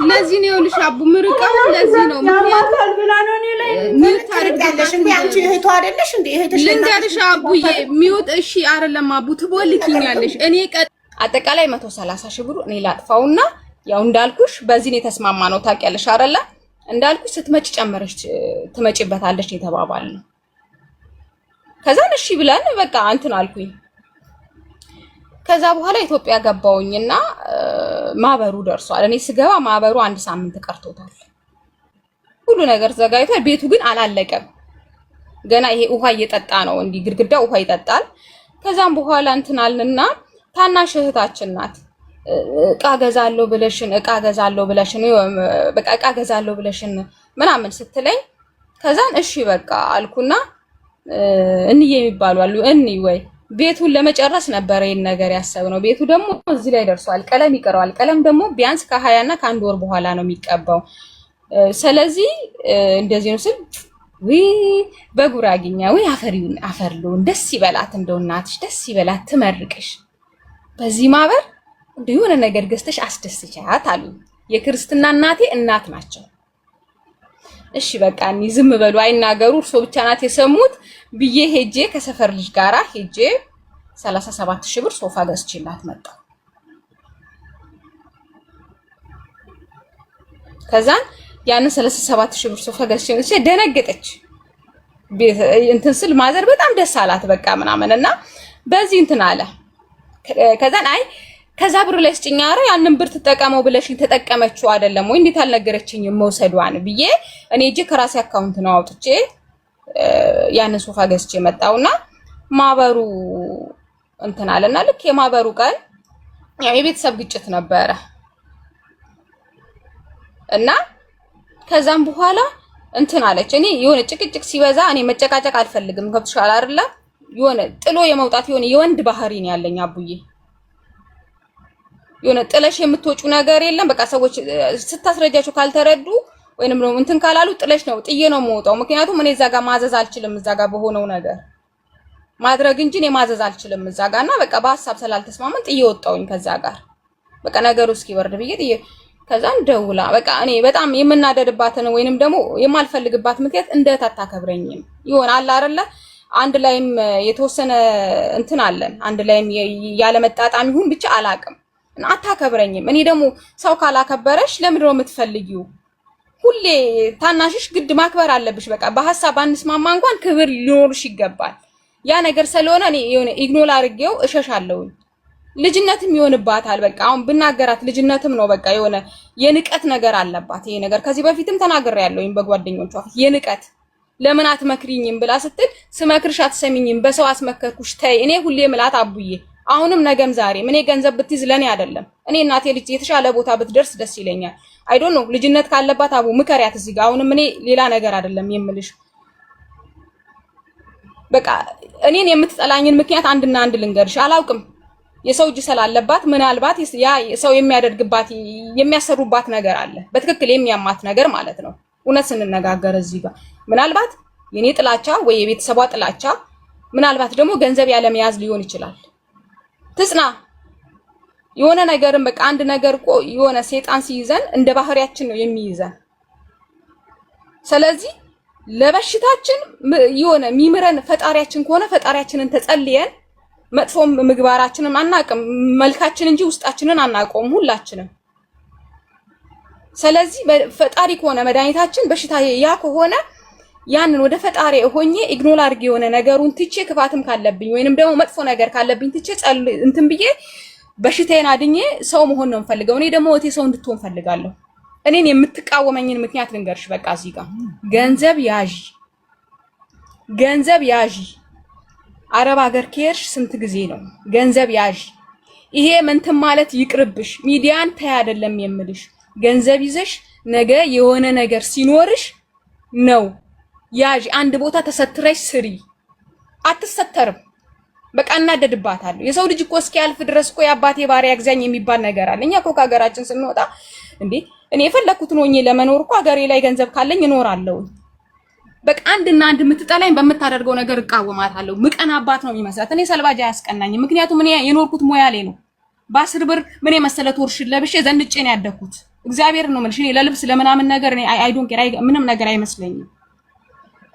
ለዚህ ነው ይኸውልሽ አቡ ምርቀው ለዚህ ነው ምክንያቱም ብላ ነው እኔ ላይ ሚውት ታደርጋለሽ እንዴ አንቺ እህቷ አይደለሽ እንዴ እህትሽ ልንገርሽ አቡዬ ሚውት እሺ አይደለም አቡ ትቦልኪኛለሽ እኔ አጠቃላይ 130 ሺህ ብር እኔ ላጥፋውና ያው እንዳልኩሽ በዚህ ነው የተስማማ ነው ታውቂያለሽ አይደለ እንዳልኩሽ ስትመጪ ጨመረሽ ትመጪበታለሽ የተባባልነው ከዛን እሺ ብለን በቃ እንትን አልኩኝ ከዛ በኋላ ኢትዮጵያ ገባውኝና ማበሩ ደርሷል እኔ ስገባ ማበሩ አንድ ሳምንት ቀርቶታል ሁሉ ነገር ዘጋይቷል ቤቱ ግን አላለቀም ገና ይሄ ውሃ እየጠጣ ነው እንዲ ግድግዳው ውሃ ይጠጣል ከዛም በኋላ እንትን አልንና ታናሽ እህታችን ናት እቃ ገዛለው ብለሽን በቃ እቃ ገዛለው ብለሽን ምናምን ስትለኝ ከዛን እሺ በቃ አልኩና እንዬ የሚባሉ አሉ እኒ ወይ ቤቱን ለመጨረስ ነበር ይሄን ነገር ያሰብነው ቤቱ ደግሞ እዚህ ላይ ደርሷል ቀለም ይቀረዋል ቀለም ደግሞ ቢያንስ ከ20 እና ከአንድ ወር በኋላ ነው የሚቀባው ስለዚህ እንደዚህ ነው ስል በጉራግኛ አፈርሉን ደስ ይበላት እንደው እናትሽ ደስ ይበላት ትመርቅሽ በዚህ ማበር እንደሆነ ነገር ገዝተሽ አስደስቻት አሉ የክርስትና እናቴ እናት ናቸው እሺ በቃ እኒ ዝም በሉ አይናገሩ እርሶ ብቻ ናት የሰሙት ብዬ ሄጄ ከሰፈር ልጅ ጋራ ሄጄ 37 ሺህ ብር ሶፋ ገዝቼላት መጣ ከዛን ያን 37 ሺህ ብር ሶፋ ገዝቼ ደነገጠች እንትን ስል ማዘር በጣም ደስ አላት በቃ ምናምንና በዚህ እንትን አለ ከዛን አይ ከዛ ብር ላይ ስጭኛራ ያንን ብር ተጠቀመው ብለሽኝ ተጠቀመችው አይደለም ወይ እንዴት አልነገረችኝም መውሰዷን ብዬ እኔ እጄ ከራሴ አካውንት ነው አውጥቼ ያንን ሶፋ ገዝቼ መጣውና ማበሩ እንትን አለና ልክ የማበሩ ቀን ያው የቤተሰብ ግጭት ነበረ እና ከዛም በኋላ እንትን አለች እኔ የሆነ ጭቅጭቅ ሲበዛ እኔ መጨቃጨቅ አልፈልግም ገብቶሻል አይደለ የሆነ ጥሎ የመውጣት የሆነ የወንድ ባህሪ ነው ያለኝ አቡዬ የሆነ ጥለሽ የምትወጩ ነገር የለም በቃ ሰዎች ስታስረጃቸው ካልተረዱ ወይንም ነው እንትን ካላሉ ጥለሽ ነው ጥዬ ነው የምወጣው ምክንያቱም እኔ እዛ ጋር ማዘዝ አልችልም እዛ ጋር በሆነው ነገር ማድረግ እንጂ እኔ ማዘዝ አልችልም እዛ ጋርና በቃ በሐሳብ ስላልተስማማን ጥዬ ወጣውኝ ከዛ ጋር በቃ ነገሩ እስኪወርድ ብዬ ጥዬ ከዛን ደውላ በቃ እኔ በጣም የምናደድባትን ወይንም ደግሞ የማልፈልግባት ምክንያት እንደት አታከብረኝም ይሆናል አይደለ አንድ ላይም የተወሰነ እንትን አለን አንድ ላይም ያለ መጣጣም ይሁን ብቻ አላቅም አታከብረኝም እኔ ደግሞ ሰው ካላከበረሽ ለምንድነው የምትፈልጊው ሁሌ ታናሽሽ ግድ ማክበር አለብሽ በቃ በሐሳብ አንስማማ እንኳን ክብር ሊኖርሽ ይገባል ያ ነገር ስለሆነ እኔ የሆነ ኢግኖር አድርጌው እሸሻለሁ ልጅነትም ይሆንባታል በቃ አሁን ብናገራት ልጅነትም ነው በቃ የሆነ የንቀት ነገር አለባት ይሄ ነገር ከዚህ በፊትም ተናግሬያለሁኝ በጓደኞቿ የንቀት ለምን አትመክሪኝም ብላ ስትል ስመክርሽ አትሰሚኝም በሰው አስመከርኩሽ ተይ እኔ ሁሌ ምላት አቡዬ አሁንም ነገም ዛሬም እኔ ገንዘብ ብትይዝ ለኔ አይደለም እኔ እናቴ ልጅ የተሻለ ቦታ ብትደርስ ደስ ይለኛል አይ ዶንት ኖ ልጅነት ካለባት አቡ ምከሪያት እዚህ ጋር አሁንም እኔ ሌላ ነገር አይደለም የምልሽ በቃ እኔን የምትጠላኝን ምክንያት አንድና አንድ ልንገርሽ አላውቅም የሰው እጅ ስላለባት ምናልባት ያ ሰው የሚያደርግባት የሚያሰሩባት ነገር አለ በትክክል የሚያማት ነገር ማለት ነው እውነት ስንነጋገር እዚህ ጋር ምናልባት የኔ ጥላቻ ወይ የቤተሰቧ ጥላቻ ምናልባት ደግሞ ገንዘብ ያለ መያዝ ሊሆን ይችላል ትጽና የሆነ ነገርን በቃ አንድ ነገር እኮ የሆነ ሰይጣን ሲይዘን እንደ ባህሪያችን ነው የሚይዘን ስለዚህ ለበሽታችን የሆነ ሚምረን ፈጣሪያችን ከሆነ ፈጣሪያችንን ተጸልየን መጥፎም ምግባራችንን አናቅም መልካችን እንጂ ውስጣችንን አናቆም ሁላችንም ስለዚህ ፈጣሪ ከሆነ መድኃኒታችን በሽታ ያ ከሆነ ያንን ወደ ፈጣሪ ሆኜ ኢግኖር አድርጌ የሆነ ነገሩን ትቼ ክፋትም ካለብኝ ወይንም ደግሞ መጥፎ ነገር ካለብኝ ትቼ እንትን ብዬ በሽታዬን አድኜ ሰው መሆን ነው የምፈልገው እኔ ደግሞ እቴ ሰው እንድትሆን ፈልጋለሁ እኔን የምትቃወመኝን ምክንያት ልንገርሽ በቃ እዚህ ጋር ገንዘብ ያዢ አረብ ሀገር ከሄድሽ ስንት ጊዜ ነው ገንዘብ ያዢ ይሄ ምንትን ማለት ይቅርብሽ ሚዲያን ታይ አይደለም የምልሽ ገንዘብ ይዘሽ ነገ የሆነ ነገር ሲኖርሽ ነው ያጂ አንድ ቦታ ተሰትረሽ ስሪ አትሰተርም በቃ እናደድባታለሁ የሰው ልጅ እኮ እስኪያልፍ ድረስ እኮ የአባቴ ባሪያ ያግዛኝ የሚባል ነገር አለ እኛ እኮ ከሀገራችን ስንወጣ እንዴ እኔ የፈለኩትን ሆኜ ለመኖር እኮ ሀገሬ ላይ ገንዘብ ካለኝ እኖራለሁ በቃ አንድና አንድ የምትጠላኝ በመታደርገው ነገር እቃወማታለሁ ምቀና አባት ነው የሚመስላት እኔ ሰልባጃ ያስቀናኝ ምክንያቱም እኔ የኖርኩት ሞያሌ ነው በ10 ብር ምን የመሰለ ቶርሽን ለብሼ ዘንጬ ነው ያደኩት እግዚአብሔር ነው የምልሽ። እኔ ለልብስ ለምናምን ነገር እኔ አይ ዶንት ኬር ምንም ነገር አይመስለኝም።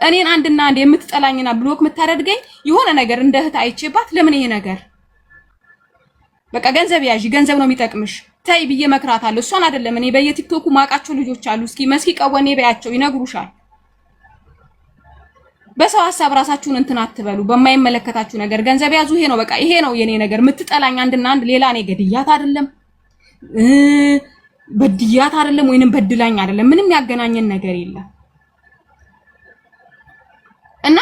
እኔን አንድና አንድ የምትጠላኝና ብሎክ የምታደርገኝ የሆነ ነገር እንደ እህት አይቼባት ለምን ይሄ ነገር በቃ ገንዘብ ያዢ ገንዘብ ነው የሚጠቅምሽ ታይ ብዬ መክራታለሁ። እሷን አይደለም እኔ በየቲክቶኩ ማቃቸው ልጆች አሉ። እስኪ መስኪ ቀወኔ በያቸው ይነግሩሻል። በሰው ሐሳብ ራሳችሁን እንትን አትበሉ። በማይመለከታችሁ ነገር ገንዘብ ያዙ። ይሄ ነው በቃ ይሄ ነው የኔ ነገር። የምትጠላኝ አንድና አንድ ሌላ እኔ ገድያት አይደለም በድያት አይደለም ወይንም በድላኝ አይደለም። ምንም ያገናኘን ነገር የለም። እና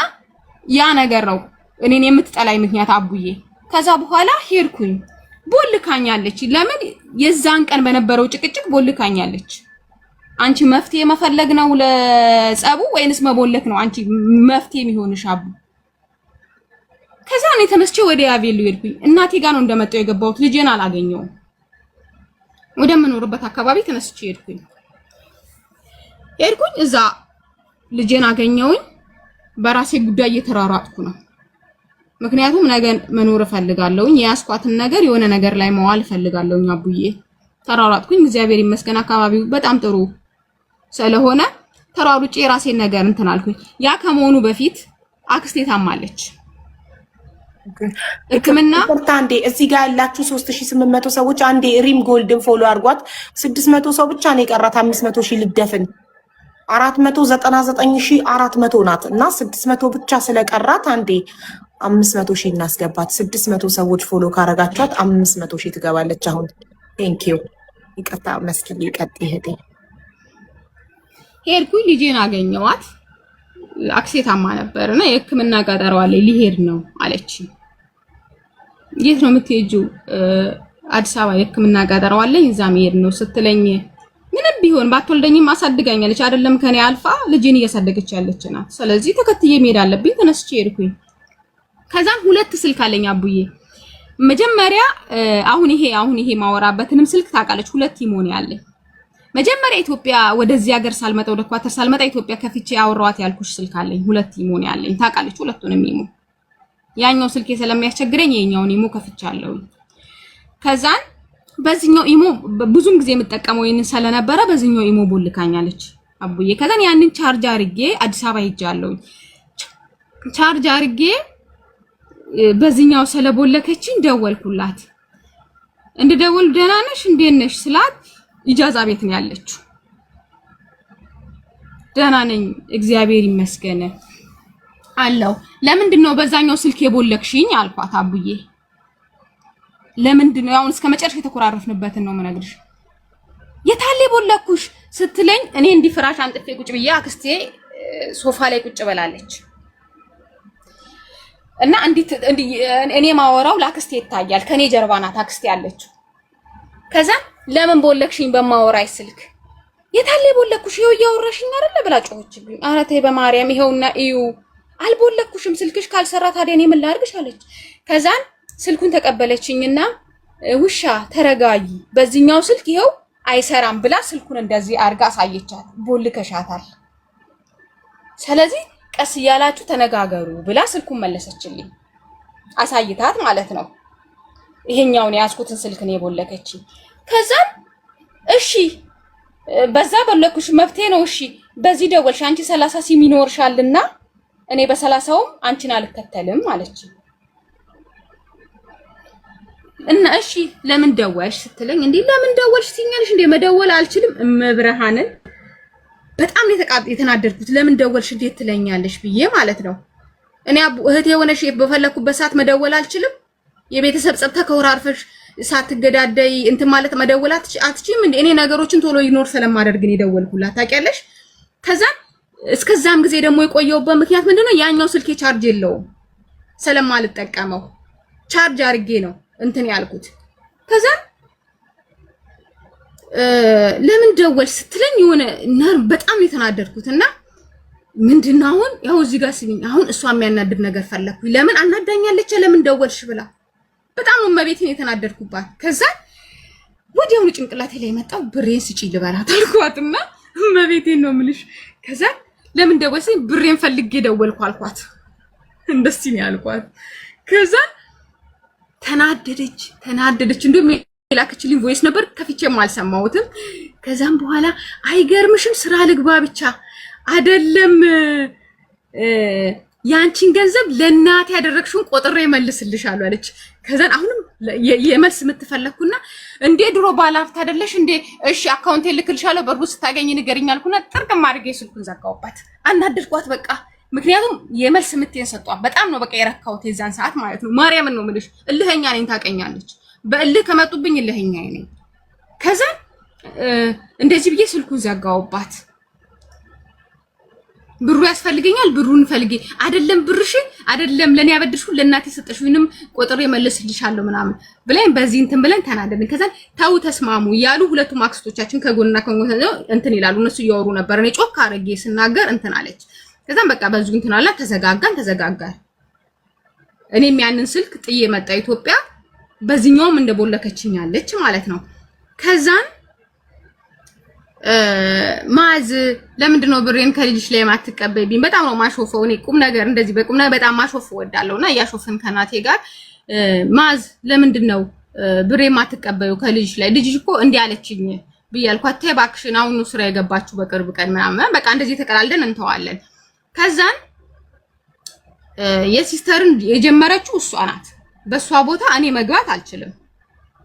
ያ ነገር ነው እኔን የምትጠላኝ ምክንያት አቡዬ። ከዛ በኋላ ሄድኩኝ ቦልካኛለች። ለምን የዛን ቀን በነበረው ጭቅጭቅ ቦልካኛለች። አንቺ መፍትሄ መፈለግ ነው ለጸቡ ወይንስ መቦለክ ነው አንቺ መፍትሄ የሚሆንሽ አቡ? ከዛ እኔ ተነስቼ ወደ ያቬሉ ሄድኩኝ። እናቴ ጋር ነው እንደመጣው የገባሁት። ልጄን አላገኘውም። ወደ ምኖርበት አካባቢ ተነስቼ ሄድኩኝ እዛ ልጄን አገኘውኝ። በራሴ ጉዳይ እየተራራጥኩ ነው። ምክንያቱም ነገ መኖር ፈልጋለሁኝ። የያስኳትን ነገር የሆነ ነገር ላይ መዋል ፈልጋለሁኝ አቡዬ። ተራራጥኩኝ። እግዚአብሔር ይመስገን አካባቢው በጣም ጥሩ ስለሆነ ተራሩጬ የራሴን ነገር እንትን አልኩኝ። ያ ከመሆኑ በፊት አክስቴ ታማለች። ህክምና አንዴ እዚህ ጋር ያላችሁ 3800 ሰዎች አንዴ ሪም ጎልድን ፎሎ አድርጓት። 600 ሰው ብቻ ነው የቀራት 500 ሺህ ልደፍን 499,400 ናት እና 600 ብቻ ስለቀራት አንዴ 500 ሺህ እናስገባት። 600 ሰዎች ፎሎ ካረጋችኋት 500 ሺህ ትገባለች። አሁን ቴንክ ዩ ይቅርታ መስኪን ይቀጥ ይሄዴ ሄድኩኝ። ልጄን አገኘዋት። አክሴታማ ነበርና የህክምና ቀጠሮ አለኝ ሊሄድ ነው አለች። የት ነው የምትሄጂው? አዲስ አበባ የህክምና ቀጠሮ አለኝ እዛ መሄድ ነው ስትለኝ ምንም ቢሆን ባትወልደኝም አሳድጋኛለች አይደለም ከኔ አልፋ ልጄን እያሳደገች ያለች ናት። ስለዚህ ተከትዬ መሄድ አለብኝ። ተነስቼ ሄድኩኝ። ከዛም ሁለት ስልክ አለኝ አቡዬ። መጀመሪያ አሁን ይሄ ማወራበትንም ስልክ ታውቃለች። ሁለት ኢሞን ያለኝ መጀመሪያ ኢትዮጵያ ወደዚህ ሀገር ሳልመጣ ወደ ኳተር ሳልመጣ ኢትዮጵያ ከፍቼ አወራዋት ያልኩሽ ስልክ አለኝ። ሁለት ኢሞን ያለኝ ታውቃለች። ሁለቱንም ኢሞ ያኛው ስልኬ ስለሚያስቸግረኝ የኛውን ኢሞ ከፍቻለሁ። ከዛን በዚህኛው ኢሞ ብዙም ጊዜ የምጠቀመው ይሄንን ስለነበረ በዚህኛው ኢሞ ቦልካኛለች አቡዬ። ከዛን ያንን ቻርጅ አርጌ አዲስ አበባ ሄጃለሁ። ቻርጅ አርጌ በዚህኛው ስለቦለከችኝ ደወልኩላት። እንደደወል ደህና ነሽ እንዴት ነሽ ስላት ኢጃዛ ቤት ነው ያለችው። ደህና ነኝ እግዚአብሔር ይመስገን አለው። ለምንድን ነው በዛኛው ስልክ የቦለክሽኝ አልኳት አቡዬ። ለምንድን ነው አሁን እስከ መጨረሻ የተኮራረፍንበትን ነው የምነግርሽ። የታለ ቦለኩሽ ስትለኝ እኔ እንዲህ ፍራሽ አንጥፌ ቁጭ ብዬ አክስቴ ሶፋ ላይ ቁጭ ብላለች እና እንዴ እኔ ማወራው ለአክስቴ ይታያል። ከኔ ጀርባ ናት አክስቴ ያለችው። ከዛ ለምን ቦለክሽኝ በማወራይ ስልክ የታለ ቦለኩሽ ይኸው እያወራሽኝ አይደለ ብላ ጮኸችብኝ። ኧረ ተይ በማርያም ይኸውና እዩ አልቦለኩሽም ስልክሽ ካልሰራ ታዲያ እኔ ምን ላድርግሽ አለች። ከዛን ስልኩን ተቀበለችኝና ውሻ ተረጋጊ በዚህኛው ስልክ ይኸው አይሰራም ብላ ስልኩን እንደዚህ አርጋ አሳየቻት። ቦልከሻታል ስለዚህ ቀስ እያላችሁ ተነጋገሩ ብላ ስልኩን መለሰችልኝ። አሳይታት ማለት ነው። ይሄኛውን ያስኩትን ስልክ ነው የቦለከችኝ። ከዛም እሺ በዛ ቦለኩሽ መፍትሄ ነው እሺ በዚህ ደወልሽ አንቺ 30 ሲም ይኖርሻልና እኔ በ30ውም አንቺን አልከተልም አለች። እና እሺ ለምን ደወልሽ ስትለኝ እንዴ ለምን ደወልሽ ሲኛልሽ እንዴ መደወል አልችልም እመብርሃንን በጣም የተናደድኩት ለምን ደወልሽ እንዴት ትለኛለሽ ብዬ ማለት ነው። እኔ እህቴ ሆነሽ በፈለኩበት ሰዓት መደወል አልችልም? የቤተሰብ ጸብ ተከወራርፈሽ ሳትገዳደይ እንትን ማለት መደወል አትችይም እንዴ? እኔ ነገሮችን ቶሎ ኢግኖር ስለማደርግ ነው የደወልኩላት ታውቂያለሽ። ከዛ እስከዛም ጊዜ ደግሞ የቆየውበት ምክንያት ምንድነው? ያኛው ስልኬ ቻርጅ የለውም ስለማልጠቀመው ቻርጅ አርጌ ነው እንትን ያልኩት። ከዛ ለምን ደወልሽ ስትለኝ የሆነ በጣም የተናደድኩትና ምንድነው አሁን ያው እዚህ ጋር ሲልኝ አሁን እሷ የሚያናድድ ነገር ፈለኩኝ። ለምን አናዳኛለች ለምን ደወልሽ ብላ በጣም መቤቴን የተናደድኩባት። ከዛ ወዲያውኑ ጭንቅላቴ ላይ መጣው ብሬን ስጪ ልበላት አልኳትና መቤቴን ነው የምልሽ። ከዛ ለምን ደወልሽ ብሬን ፈልጌ ደወልኩ አልኳት። እንደዚህ ነው ያልኳት። ከዛ ተናደደች እንደውም የላከችልኝ ቮይስ ነበር ከፍቼም አልሰማሁትም። ከዛም በኋላ አይገርምሽም ስራ ልግባ ብቻ አይደለም ያንቺን ገንዘብ ለእናት ያደረግሽውን ቆጥሬ መልስልሻለሁ አለች። ከዛን አሁንም የመልስ የምትፈለኩና እንዴ ድሮ ባላፍታ አይደለሽ እንዴ እሺ አካውንቴ ልክልሻለሁ በርቡ ስታገኝ ንገሪኝ አልኩና ጥርቅም አድርጌ ስልኩን ዘጋውባት። አናደድኳት በቃ ምክንያቱም የመልስ ምትየን ሰጧት። በጣም ነው በቃ የረካሁት የዛን ሰዓት ማለት ነው። ማርያምን ነው የምልሽ እልህኛ ነኝ ታውቀኛለች። በእልህ ከመጡብኝ እልህኛ ነኝ። ከዛ እንደዚህ ብዬ ስልኩን ዘጋውባት። ብሩ ያስፈልገኛል ብሩን ፈልጌ አይደለም ብርሽ አይደለም ለኔ ያበድርሽው ለእናቴ ሰጠሽውንም ቆጥሬ መልስልሻለሁ ምናምን ብለን በዚህ እንትን ብለን ተናደድን። ከዛ ታው ተስማሙ እያሉ ሁለቱም አክስቶቻችን ከጎንና ከጎን እንትን ይላሉ። እነሱ እያወሩ ነበር። እኔ ጮክ አድርጌ ስናገር እንትን አለች። ከዛም በቃ በዙ እንትን አላ ተዘጋጋን። እኔም ያንን ስልክ ጥዬ መጣ ኢትዮጵያ። በዚህኛውም እንደቦለከችኝ አለች ማለት ነው። ከዛን ማዝ ለምንድን ነው ብሬን ከልጅሽ ላይ ማትቀበይብኝ? በጣም ነው ማሾፈው። እኔ ቁም ነገር እንደዚህ በቁም ነገር በጣም ማሾፍ እወዳለሁና እያሾፍን ከናቴ ጋር ማዝ ለምንድን ነው ብሬን ማትቀበዩ ከልጅሽ ላይ? ልጅሽ እኮ እንዲህ አለችኝ ብያልኳት ተይ እባክሽን አሁን ነው ስራ የገባችሁ በቅርብ ቀን ምናምን በቃ እንደዚህ ተቀላልደን እንተዋለን። ከዛን የሲስተርን የጀመረችው እሷ ናት። በሷ ቦታ እኔ መግባት አልችልም።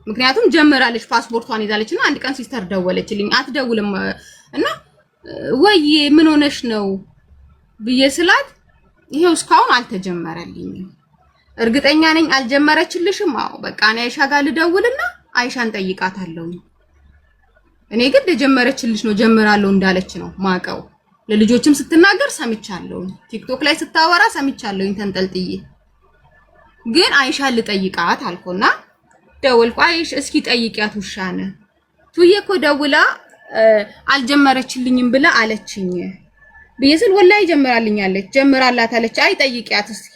ምክንያቱም ጀምራለች ፓስፖርቷን ይዛለችና አንድ ቀን ሲስተር ደወለችልኝ። አትደውልም እና ወይ ምን ሆነሽ ነው ብዬ ስላት ይሄው እስካሁን አልተጀመረልኝም። እርግጠኛ ነኝ አልጀመረችልሽም? አዎ በቃ እኔ አይሻ ጋር ልደውልና አይሻን ጠይቃታለሁ። እኔ ግን ለጀመረችልሽ ነው ጀምራለሁ እንዳለች ነው ማቀው። ለልጆችም ስትናገር ሰምቻለሁ። ቲክቶክ ላይ ስታወራ ሰምቻለሁ ተንጠልጥዬ። ግን አይሻን ልጠይቃት አልኩና ደወልኩ። አይሽ እስኪ ጠይቂያት ውሻነ ቱዬ እኮ ደውላ አልጀመረችልኝም ብላ አለችኝ ብዬ ስል ወላሂ ጀምራልኛለች ጀምራላታለች አይ ጠይቂያት እስኪ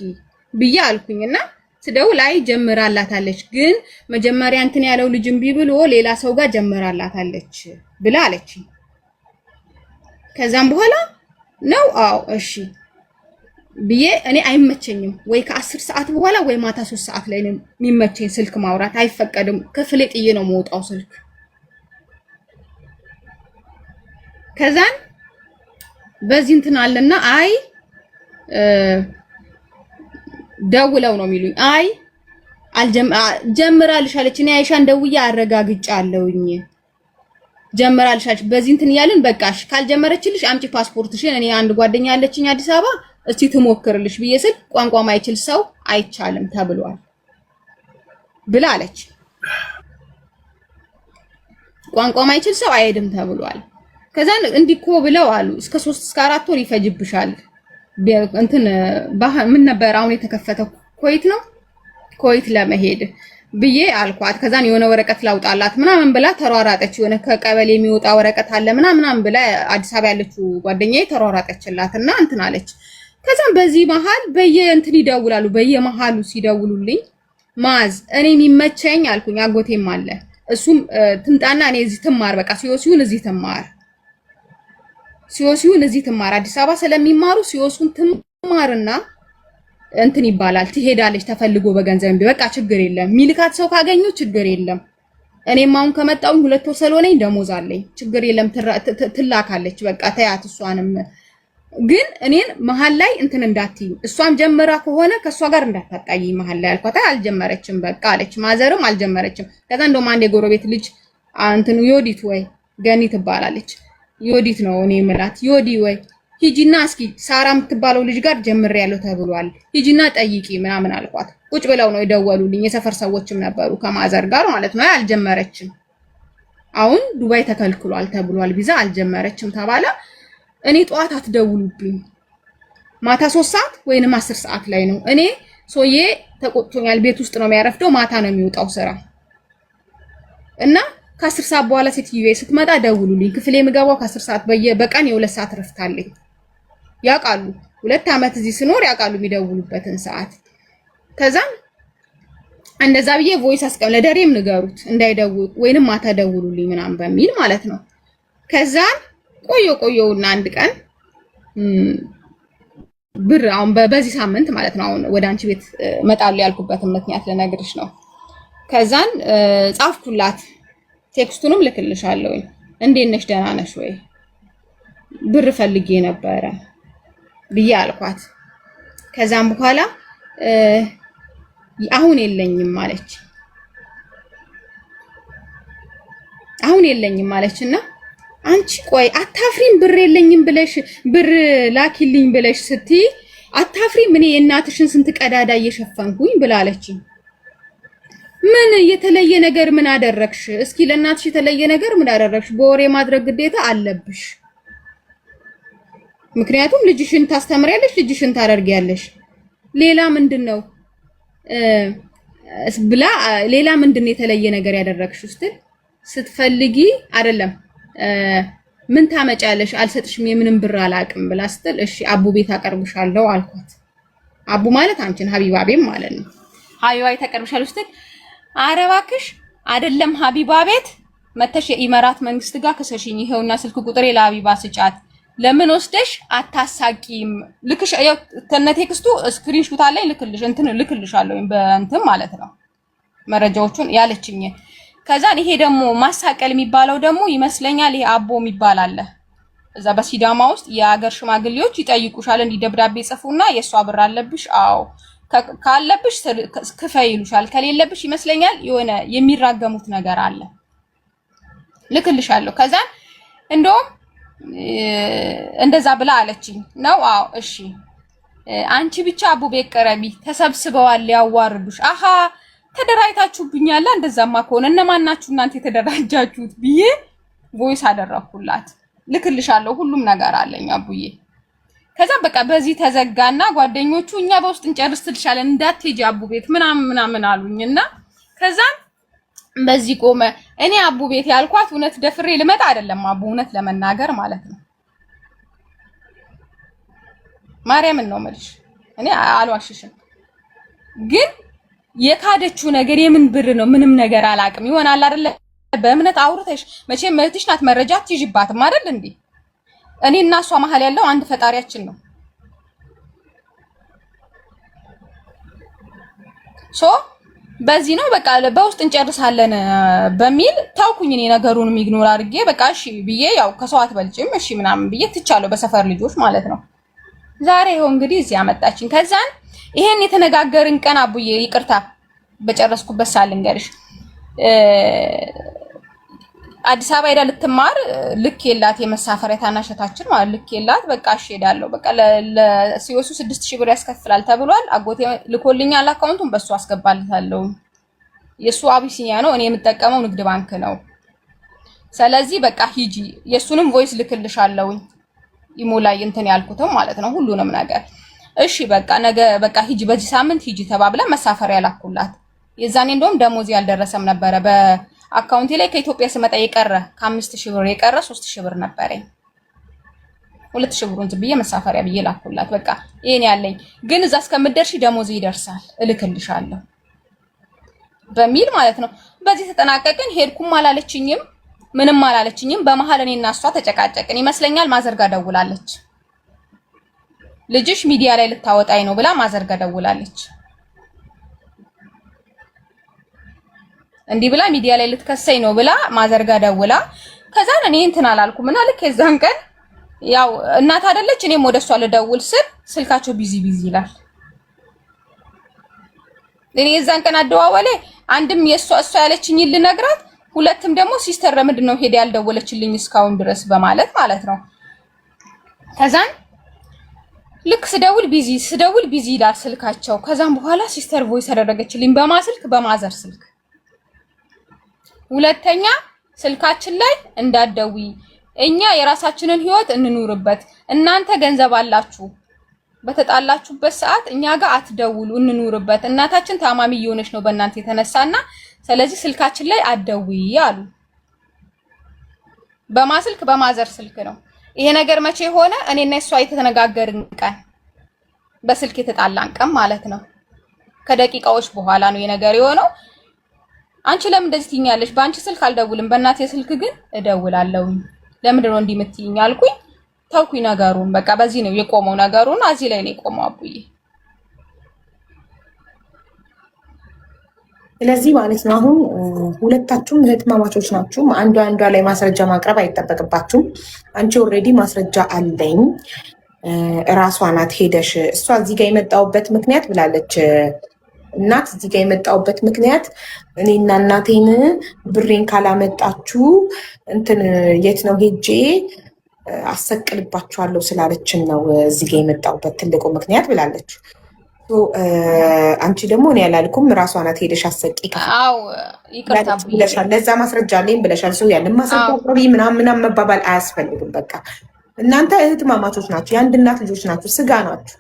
ብዬ አልኩኝና ስደውል አይ ጀምራላታለች ግን መጀመሪያ እንትን ያለው ልጅም ቢብሎ ሌላ ሰው ጋር ጀምራላታለች ብላ አለችኝ። ከዛም በኋላ ነው አው እሺ ብዬ እኔ አይመቸኝም ወይ ከ10 ሰዓት በኋላ ወይ ማታ 3 ሰዓት ላይ ነው የሚመቸኝ ስልክ ማውራት አይፈቀድም። ክፍሌ ጥዬ ነው የምወጣው ስልክ። ከዛን በዚህ እንትን አለና አይ ደውለው ነው የሚሉኝ አይ ጀምራልሻለች እኔ አይሻን ደውዬ አረጋግጫለሁኝ ጀምራልሻለች በዚህ እንትን ያልን በቃሽ ካልጀመረችልሽ አምጪ ፓስፖርትሽን እኔ አንድ ጓደኛ ያለችኝ አዲስ አበባ እስቲ ትሞክርልሽ ብዬ ስል ቋንቋ ማይችል ሰው አይቻልም ተብሏል ብላ አለች። ቋንቋ ማይችል ሰው አይሄድም ተብሏል። ከዛን እንዲኮ ብለው አሉ እስከ 3 እስከ 4 ወር ይፈጅብሻል እንትን ምን ነበር አሁን የተከፈተው ኮይት ነው ኮይት ለመሄድ ብዬ አልኳት። ከዛን የሆነ ወረቀት ላውጣላት ምናምን ብላ ተሯራጠች። የሆነ ከቀበሌ የሚወጣ ወረቀት አለ ምናምን ብላ አዲስ አበባ ያለችው ጓደኛዬ ተሯራጠችላትና እንትን አለች። ከዛን በዚህ መሃል በየእንትን ይደውላሉ። በየመሃሉ ሲደውሉልኝ ማዝ እኔ የሚመቸኝ አልኩኝ። አጎቴም አለ እሱም ትምጣና እኔ እዚህ ትማር በቃ ሲወሲውን እዚህ ትማር አዲስ አበባ ስለሚማሩ ሲወሱን ትማርና እንትን ይባላል ትሄዳለች ተፈልጎ በገንዘብ በቃ ችግር የለም ሚልካት ሰው ካገኙ ችግር የለም። እኔም አሁን ከመጣሁኝ 2 ወር ስለሆነኝ ደሞዝ አለኝ ችግር የለም ትላካለች በቃ ተያት። እሷንም ግን እኔን መሃል ላይ እንትን እንዳትይ እሷም ጀምራ ከሆነ ከሷ ጋር እንዳታጣይ መሃል ላይ አልኳት። አልጀመረችም በቃ አለች። ማዘርም አልጀመረችም። ከዛ እንደውም አንድ የጎረቤት ልጅ እንትን ዮዲት ወይ ገኒ ትባላለች ዮዲት ነው እኔ ምላት ዮዲ ወይ ሂጂና እስኪ ሳራ የምትባለው ልጅ ጋር ጀምሬያለሁ ተብሏል ሂጂና ጠይቂ ምናምን አልኳት። ቁጭ ብለው ነው የደወሉልኝ የሰፈር ሰዎችም ነበሩ ከማዘር ጋር ማለት ነው። አልጀመረችም አሁን ዱባይ ተከልክሏል ተብሏል ቪዛ አልጀመረችም ተባለ። እኔ ጧት አትደውሉብኝ ማታ 3 ሰዓት ወይንም 10 ሰዓት ላይ ነው። እኔ ሶዬ ተቆጥቶኛል ቤት ውስጥ ነው የሚያረፍደው ማታ ነው የሚወጣው ስራ እና ከ10 ሰዓት በኋላ ሴትዮዬ ስትመጣ ደውሉልኝ። ክፍሌ የምገባው ከ10 ሰዓት በቀን የ2 ሰዓት ረፍታለኝ ያውቃሉ። 2 አመት እዚህ ስኖር ያውቃሉ የሚደውሉበትን ሰዓት። ከዛም እንደዛ ብዬ ቮይስ አስቀም ለደሬም ንገሩት እንዳይደውል ወይንም ማታ ደውሉልኝ ምናምን በሚል ማለት ነው። ከዛን ቆየውና አንድ ቀን ብር አሁን በዚህ ሳምንት ማለት ነው አሁን ወደ አንቺ ቤት መጣሉ ያልኩበትን ምክንያት ልነግርሽ ነው። ከዛን ጻፍኩላት ቴክስቱንም ልክልሻለሁኝ እንዴት ነሽ ደህና ነሽ ወይ ብር ፈልጌ ነበረ ብዬ አልኳት። ከዛም በኋላ አሁን የለኝም ማለች። አሁን የለኝም ማለችና አንቺ ቆይ አታፍሪም ብር የለኝም ብለሽ ብር ላኪልኝ ብለሽ ስትይ አታፍሪም እኔ የእናትሽን ስንት ቀዳዳ እየሸፈንኩኝ ብላለችኝ። ምን የተለየ ነገር ምን አደረግሽ? እስኪ ለእናትሽ የተለየ ነገር ምን አደረግሽ? በወሬ ማድረግ ግዴታ አለብሽ። ምክንያቱም ልጅሽን ታስተምሪያለሽ፣ ልጅሽን ታደርጊያለሽ። ሌላ ምንድነው ብላ ሌላ ምንድነው የተለየ ነገር ያደረግሽ ስትል ስትፈልጊ አይደለም ምን ታመጫለሽ? አልሰጥሽም የምንም ብር አላቅም ብላ ስትል እሺ አቡ ቤት አቀርብሻለሁ አልኳት። አቡ ማለት አንቺን ሀቢባ ቤት ማለት ነው። ሀቢባ ቤት አቀርብሻለሁ ስትል ኧረ እባክሽ አይደለም ሀቢባ ቤት መተሽ የኢማራት መንግስት ጋር ከሰሽኝ ይሄውና ስልክ ቁጥሬ ለሀቢባ ስጫት ለምን ወስደሽ አታሳቂም? ልክሽ ያው ተነቴክስቱ ስክሪንሾት አለኝ ልክልሻለሁ በእንትን ማለት ነው መረጃዎቹን ያለችኝ። ከዛን ይሄ ደግሞ ማሳቀል የሚባለው ደግሞ ይመስለኛል ይሄ አቦ የሚባል አለ እዛ በሲዳማ ውስጥ የሀገር ሽማግሌዎች ይጠይቁሻል እንዲህ ደብዳቤ ጽፉና የሷ ብር አለብሽ አዎ ካለብሽ ክፈይ ይሉሻል ከሌለብሽ ይመስለኛል የሆነ የሚራገሙት ነገር አለ ልክልሻለሁ። ከዛን እንደውም እንደዛ ብላ አለችኝ ነው አዎ እሺ አንቺ ብቻ አቡ ቤት ቀረቢ ተሰብስበዋል ያዋርዱሽ አሃ ተደራይታችሁብኛል እንደዛማ ከሆነ እነማን ናችሁ እናንተ የተደራጃችሁት ብዬ ቮይስ አደረኩላት ልክልሻለሁ ሁሉም ነገር አለኝ አቡዬ። ከዛ በቃ በዚህ ተዘጋና ጓደኞቹ እኛ በውስጥ እንጨርስ ትልሻለን እንዳትሄጂ አቡ ቤት ምናምን አሉኝና ከዛ በዚህ ቆመ። እኔ አቡ ቤት ያልኳት እውነት ደፍሬ ልመጣ አይደለም አቡ እውነት ለመናገር ማለት ነው ማርያምን ነው የምልሽ እኔ አልዋሽሽም። ግን የካደችው ነገር የምን ብር ነው ምንም ነገር አላቅም ይሆናል አይደለ በእምነት አውርተሽ መቼም እህትሽ ናት መረጃ ትይዥባትም አይደል እንዴ እኔ እና እሷ መሀል ያለው አንድ ፈጣሪያችን ነው። ሶ በዚህ ነው በቃ በውስጥ እንጨርሳለን በሚል ታውኩኝ እኔ ነገሩንም ኢግኖር አድርጌ በቃ እሺ ብዬ ያው ከሰው አትበልጭም እሺ ምናምን ብዬ ትቻለሁ በሰፈር ልጆች ማለት ነው። ዛሬ ይኸው እንግዲህ እዚህ አመጣችኝ። ከዛን ይሄን የተነጋገርን ቀን አቡዬ ይቅርታ በጨረስኩበት ሳልንገርሽ አዲስ አበባ ሄዳ ልትማር ልክ የላት የመሳፈሪያ ታናሸታችን ማለት ልክ የላት በቃ እሺ ሄዳለሁ በቃ ለሲወሱ 6000 ብር ያስከፍላል ተብሏል። አጎቴ ልኮልኛል አካውንቱን በሱ አስገባልታለሁ። የሱ አቢሲኒያ ነው እኔ የምጠቀመው ንግድ ባንክ ነው። ስለዚህ በቃ ሂጂ የሱንም ቮይስ ልክልሻለሁ ኢሞ ላይ እንትን ያልኩትም ማለት ነው ሁሉንም ነገር እሺ በቃ ነገ በቃ ሂጂ በዚህ ሳምንት ሂጂ ተባብላ መሳፈሪያ ላኩላት። የዛኔ እንደውም ደሞዝ ያልደረሰም ነበረ በአካውንቴ ላይ ከኢትዮጵያ ስመጣ የቀረ ከ5000 ብር የቀረ 3000 ብር ነበረኝ 2000 ብሩን ዝም ብዬ መሳፈሪያ ብዬ ላኩላት። በቃ ይሄን ያለኝ ግን እዛ እስከምትደርሺ ደሞዝ ይደርሳል እልክልሻለሁ በሚል ማለት ነው። በዚህ ተጠናቀቅን። ሄድኩም አላለችኝም ምንም አላለችኝም። በመሃል እኔና እሷ ተጨቃጨቅን ይመስለኛል። ማዘርጋ ደውላለች ልጅሽ ሚዲያ ላይ ልታወጣኝ ነው ብላ ማዘርጋ ደውላለች። እንዲህ ብላ ሚዲያ ላይ ልትከሰኝ ነው ብላ ማዘርጋ ደውላ ከዛ እኔ እንትን አላልኩም እና ልክ የዛን ቀን ያው እናት አይደለች እኔም ወደሷ ልደውል ስል ስልካቸው ቢዚ ይላል። እኔ የዛን ቀን አደዋወሌ አንድም እሷ ያለችኝ ልነግራት ሁለትም ደግሞ ሲስተር ለምንድን ነው ሄዳ ያልደወለችልኝ እስካሁን ድረስ በማለት ማለት ነው። ከዛን ልክ ስደውል ቢዚ ይላል ስልካቸው። ከዛም በኋላ ሲስተር ቮይስ አደረገችልኝ በማስልክ በማዘር ስልክ ሁለተኛ ስልካችን ላይ እንዳትደዊ እኛ የራሳችንን ህይወት እንኑርበት እናንተ ገንዘብ አላችሁ በተጣላችሁበት ሰዓት እኛ ጋር አትደውሉ እንኑርበት እናታችን ታማሚ እየሆነች ነው በእናንተ የተነሳና ስለዚህ ስልካችን ላይ አትደዊ አሉ። በማስልክ በማዘር ስልክ ነው ይሄ ነገር መቼ ሆነ እኔና እሷ የተነጋገርን ቀን በስልክ የተጣላን ቀን ማለት ነው። ከደቂቃዎች በኋላ ነው የነገር የሆነው። አንቺ ለምን እንደዚህ ትይኛለሽ? በአንቺ ስልክ አልደውልም በእናቴ ስልክ ግን እደውላለሁ ለምንድን ነው እንዲህ የምትይኝ አልኩኝ። ተውኩኝ ነገሩን በቃ በዚህ ነው የቆመው ነገሩን እዚህ ላይ ነው የቆመው አቡዬ። ስለዚህ ማለት ነው አሁን ሁለታችሁም እህትማማቾች ናችሁ። አንዷ ላይ ማስረጃ ማቅረብ አይጠበቅባችሁም። አንቺ ኦልሬዲ ማስረጃ አለኝ እራሷ ናት ሄደሽ እሷ እዚህ ጋር የመጣሁበት ምክንያት ብላለች። እናት እዚህ ጋር የመጣሁበት ምክንያት እኔና እናቴን ብሬን ካላመጣችሁ እንትን የት ነው ሄጄ አሰቅልባችኋለሁ ስላለችን ነው እዚህ ጋር የመጣሁበት ትልቁ ምክንያት ብላለች። አንቺ ደግሞ እኔ ያላልኩም ራሷ ናት ሄደሽ አሰቂ ብለሻል። ለዛ ማስረጃ አለኝ ብለሻል። ሰው ያንን ማስረጃ አቅርቢ ምናምን መባባል አያስፈልግም። በቃ እናንተ እህትማማቾች ናችሁ፣ የአንድ እናት ልጆች ናችሁ፣ ስጋ ናችሁ።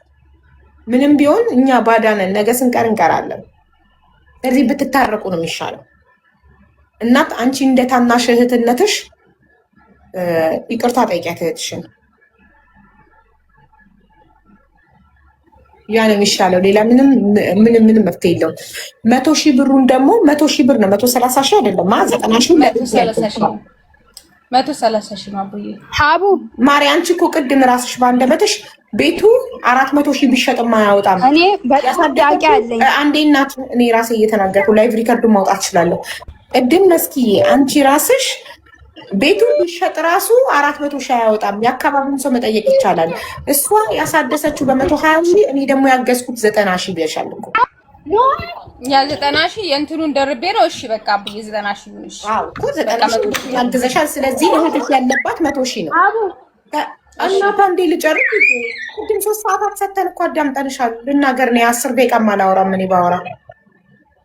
ምንም ቢሆን እኛ ባዳነን ነገ ስንቀር እንቀራለን። ስለዚህ ብትታረቁ ነው የሚሻለው። እናት አንቺ እንደ ታናሽ እህትነትሽ ይቅርታ ጠይቂያት እህትሽን። ያ ነው የሚሻለው። ሌላ ምንም መፍትሄ የለውም። 100,000 ብሩን ደግሞ 100,000 ብር ነው 130,000 አይደለም 90,000 130,000 ነው አቡዬ። ሀቡ ማሪ አንቺ እኮ ቅድም ራስሽ ባንደበትሽ ቤቱ 400,000 ቢሸጥም አያወጣም። እኔ በጣም ዳቂ አለኝ። አንዴ እናት እኔ ራሴ እየተናገርኩ ላይቭ ሪከርዱ ማውጣት እችላለሁ። ቅድም መስኪዬ አንቺ ራስሽ ቤቱ ቢሸጥ ራሱ 400,000 አያወጣም። የአካባቢውን ሰው መጠየቅ ይቻላል። እሷ ያሳደሰችው በ120,000 እኔ ደግሞ ያገዝኩት 90,000 ብለሻል እኮ ያ 90,000 የእንትኑን ደርቤ ነው። እሺ በቃ አብዬ 90,000 ይሁንሽ። አዎ እኮ 90,000 ያግዘሻል። ስለዚህ እህትሽ ያለባት 100,000 ነው። እናት አንዴ ልጨርስ። ቅድም 3 ሰዓታት ሰተን እኮ አዳምጠንሻል። ልናገር ነው 10 ደቂቃም አላወራም። እኔ ባወራ